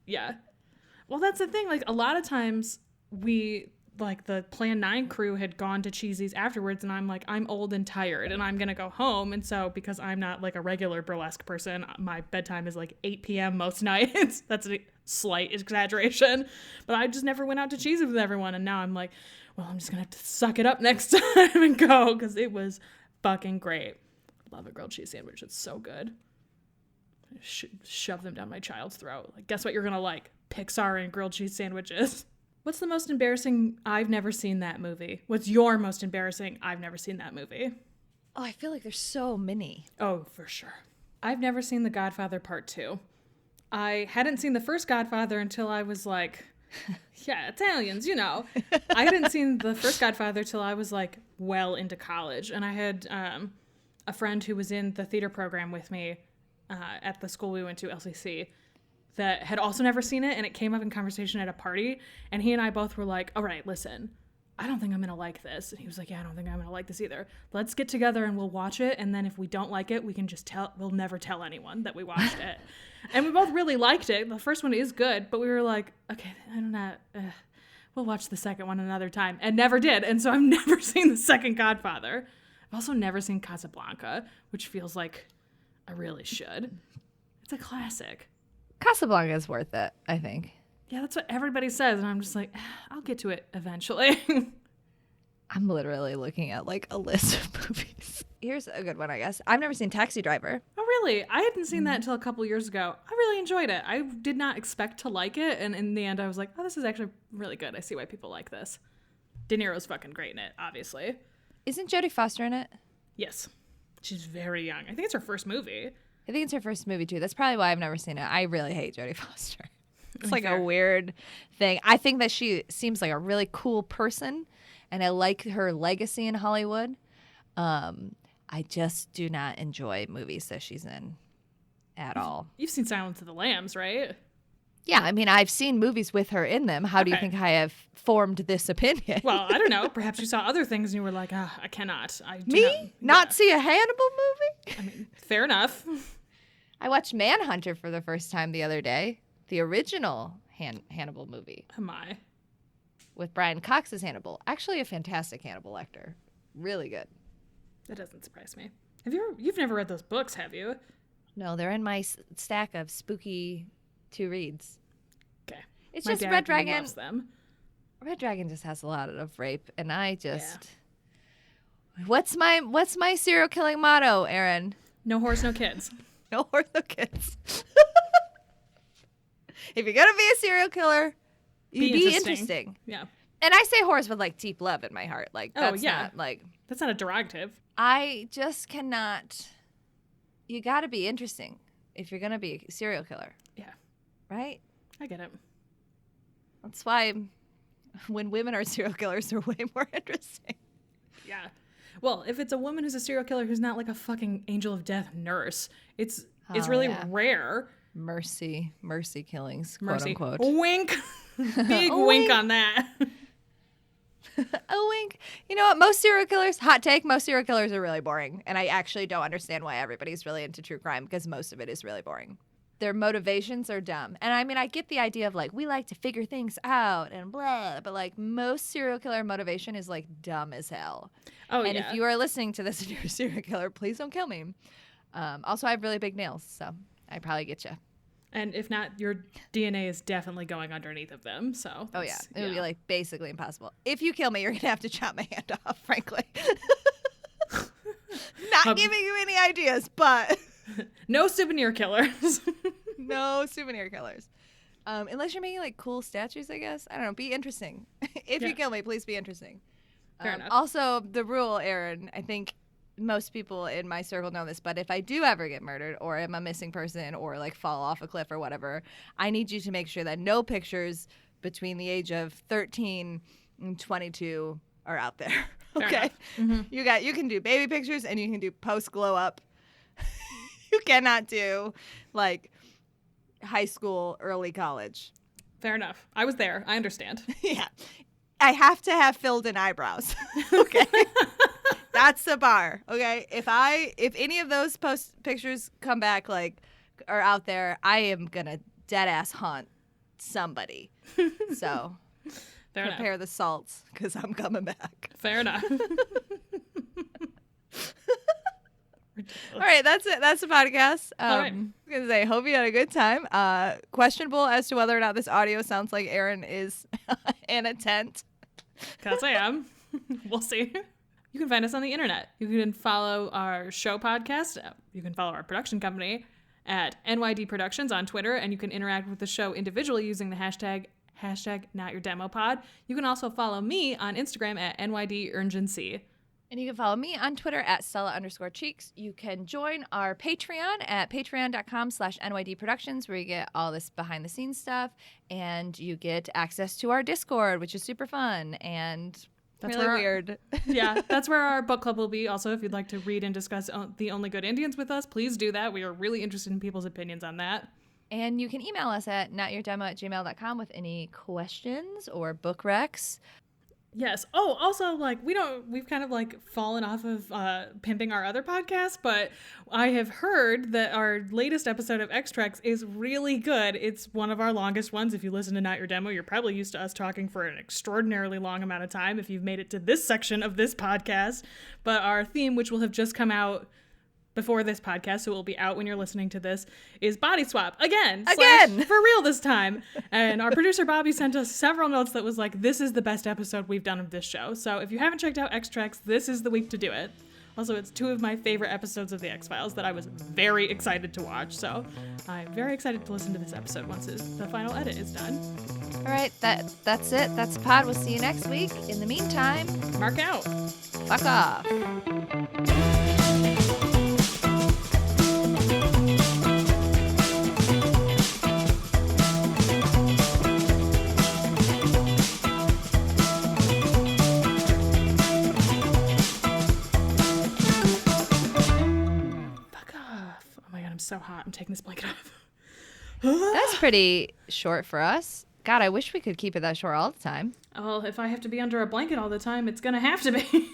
Speaker 2: Yeah. Well, that's the thing. Like a lot of times like the Plan 9 crew had gone to Cheesy's afterwards and I'm like, I'm old and tired and I'm going to go home. And so because I'm not like a regular burlesque person, my bedtime is like 8 p.m. most nights. That's a slight exaggeration. But I just never went out to Cheesy's with everyone. And now I'm like, well, I'm just going to have to suck it up next time and go because it was fucking great. Love a grilled cheese sandwich. It's so good. Shove them down my child's throat. Like, guess what you're going to like? Pixar and grilled cheese sandwiches. What's the most embarrassing I've never seen that movie? What's your most embarrassing I've never seen that movie?
Speaker 1: Oh, I feel like there's so many.
Speaker 2: Oh, for sure. I've never seen The Godfather Part 2. I hadn't seen the first Godfather until I was like, yeah, Italians, you know. I hadn't seen the first Godfather till I was like well into college. And I had a friend who was in the theater program with me at the school we went to, LCC, that had also never seen it, and it came up in conversation at a party, and he and I both were like, all right, listen, I don't think I'm gonna like this. And he was like, yeah, I don't think I'm gonna like this either. Let's get together and we'll watch it, and then if we don't like it, we can just we'll never tell anyone that we watched it. And we both really liked it. The first one is good, but we were like, okay, we'll watch the second one another time, and never did. And so I've never seen the second Godfather. I've also never seen Casablanca, which feels like I really should. It's a classic.
Speaker 1: Casablanca is worth it, I think.
Speaker 2: Yeah, that's what everybody says, and I'm just like, I'll get to it eventually.
Speaker 1: I'm literally looking at like a list of movies. Here's a good one, I guess. I've never seen Taxi Driver.
Speaker 2: Oh, really? I hadn't seen that until a couple years ago. I really enjoyed it. I did not expect to like it, and in the end, I was like, oh, this is actually really good. I see why people like this. De Niro's fucking great in it, obviously.
Speaker 1: Isn't Jodie Foster in it?
Speaker 2: Yes. She's very young. I think it's her first movie.
Speaker 1: I think it's her first movie, too. That's probably why I've never seen it. I really hate Jodie Foster. It's like
Speaker 2: Fair.
Speaker 1: a weird thing. I think that she seems like a really cool person, and I like her legacy in Hollywood. I just do not enjoy movies that she's in at all.
Speaker 2: You've seen Silence of the Lambs, right?
Speaker 1: Yeah, I mean, I've seen movies with her in them. How do you think I have formed this opinion?
Speaker 2: Well, I don't know. Perhaps you saw other things and you were like, I cannot.
Speaker 1: Not see a Hannibal movie?
Speaker 2: I mean, fair enough.
Speaker 1: I watched Manhunter for the first time the other day. The original Hannibal movie.
Speaker 2: Oh my.
Speaker 1: With Brian Cox as Hannibal. Actually a fantastic Hannibal Lecter. Really good.
Speaker 2: That doesn't surprise me. You've never read those books, have you?
Speaker 1: No, they're in my stack of spooky to reads.
Speaker 2: Okay.
Speaker 1: It's
Speaker 2: my
Speaker 1: just
Speaker 2: dad
Speaker 1: Red Dragon.
Speaker 2: Loves them.
Speaker 1: Red Dragon just has a lot of rape, and I just. Yeah. What's my serial killing motto, Erin?
Speaker 2: No horse, no kids.
Speaker 1: No horse, no kids. If you're gonna be a serial killer, be interesting.
Speaker 2: Yeah.
Speaker 1: And I say horse with like deep love in my heart. Like that's not like
Speaker 2: that's not a derogative.
Speaker 1: I just cannot. You got to be interesting if you're gonna be a serial killer.
Speaker 2: Yeah.
Speaker 1: Right?
Speaker 2: I get it.
Speaker 1: That's why when women are serial killers, they're way more interesting.
Speaker 2: Yeah. Well, if it's a woman who's a serial killer who's not like a fucking angel of death nurse, it's really rare.
Speaker 1: mercy killings,
Speaker 2: Mercy.
Speaker 1: quote unquote.
Speaker 2: Wink. Big
Speaker 1: A
Speaker 2: wink
Speaker 1: wink.
Speaker 2: on that.
Speaker 1: A wink. You know what? Most serial killers, hot take, most serial killers are really boring. And I actually don't understand why everybody's really into true crime because most of it is really boring. Their motivations are dumb. And I mean, I get the idea of like, we like to figure things out and blah, but like most serial killer motivation is like dumb as hell.
Speaker 2: Oh,
Speaker 1: and
Speaker 2: yeah.
Speaker 1: if you are listening to this and you're a serial killer, please don't kill me. Also, I have really big nails, so I'd probably get you.
Speaker 2: And if not, your DNA is definitely going underneath of them. So.
Speaker 1: Oh, yeah. It would be like basically impossible. If you kill me, you're going to have to chop my hand off, frankly. Not giving you any ideas, but.
Speaker 2: No souvenir killers.
Speaker 1: No souvenir killers. Unless you're making like cool statues, I guess. I don't know. Be interesting. If you kill me, please be interesting.
Speaker 2: Fair enough.
Speaker 1: Also, the rule, Erin, I think most people in my circle know this, but if I do ever get murdered or am a missing person or like fall off a cliff or whatever, I need you to make sure that no pictures between the age of 13 and 22 are out there. Okay?
Speaker 2: Mm-hmm.
Speaker 1: You can do baby pictures and you can do post glow up. You cannot do like high school, early college.
Speaker 2: Fair enough. I was there. I understand.
Speaker 1: Yeah. I have to have filled in eyebrows. Okay. That's the bar. Okay. If any of those post pictures come back like are out there, I am gonna dead ass hunt somebody. So prepare the salts because I'm coming back.
Speaker 2: Fair enough.
Speaker 1: All right, that's it. That's the podcast.
Speaker 2: All right.
Speaker 1: I was gonna say, hope you had a good time. Questionable as to whether or not this audio sounds like Erin is in a tent.
Speaker 2: Because I am. We'll see. You can find us on the internet. You can follow our show podcast. You can follow our production company at NYD Productions on Twitter, and you can interact with the show individually using the hashtag #NotYourDemoPod. You can also follow me on Instagram at NYDUrgency.
Speaker 1: And you can follow me on Twitter at Stella_Cheeks. You can join our Patreon at patreon.com/NYD Productions, where you get all this behind the scenes stuff and you get access to our Discord, which is super fun and
Speaker 2: That's
Speaker 1: really
Speaker 2: where
Speaker 1: weird.
Speaker 2: Yeah, that's where our book club will be. Also, if you'd like to read and discuss The Only Good Indians with us, please do that. We are really interested in people's opinions on that.
Speaker 1: And you can email us at notyourdemo@gmail.com with any questions or book recs.
Speaker 2: Yes. Oh, also, like, we've kind of like fallen off of pimping our other podcasts, but I have heard that our latest episode of Extracts is really good. It's one of our longest ones. If you listen to Not Your Demo, you're probably used to us talking for an extraordinarily long amount of time if you've made it to this section of this podcast. But our theme, which will have just come out before this podcast, so it will be out when you're listening to this, is Body Swap. Again! For real this time. And our producer Bobby sent us several notes that was like, this is the best episode we've done of this show. So if you haven't checked out Extracts, this is the week to do it. Also, it's 2 of my favorite episodes of The X-Files that I was very excited to watch. So I'm very excited to listen to this episode once the final edit is done.
Speaker 1: All right, that's it. That's the pod. We'll see you next week. In the meantime,
Speaker 2: mark out.
Speaker 1: Fuck off.
Speaker 2: So hot. I'm taking this blanket off.
Speaker 1: That's pretty short for us. God, I wish we could keep it that short all the time.
Speaker 2: Well, if I have to be under a blanket all the time, it's gonna have to be.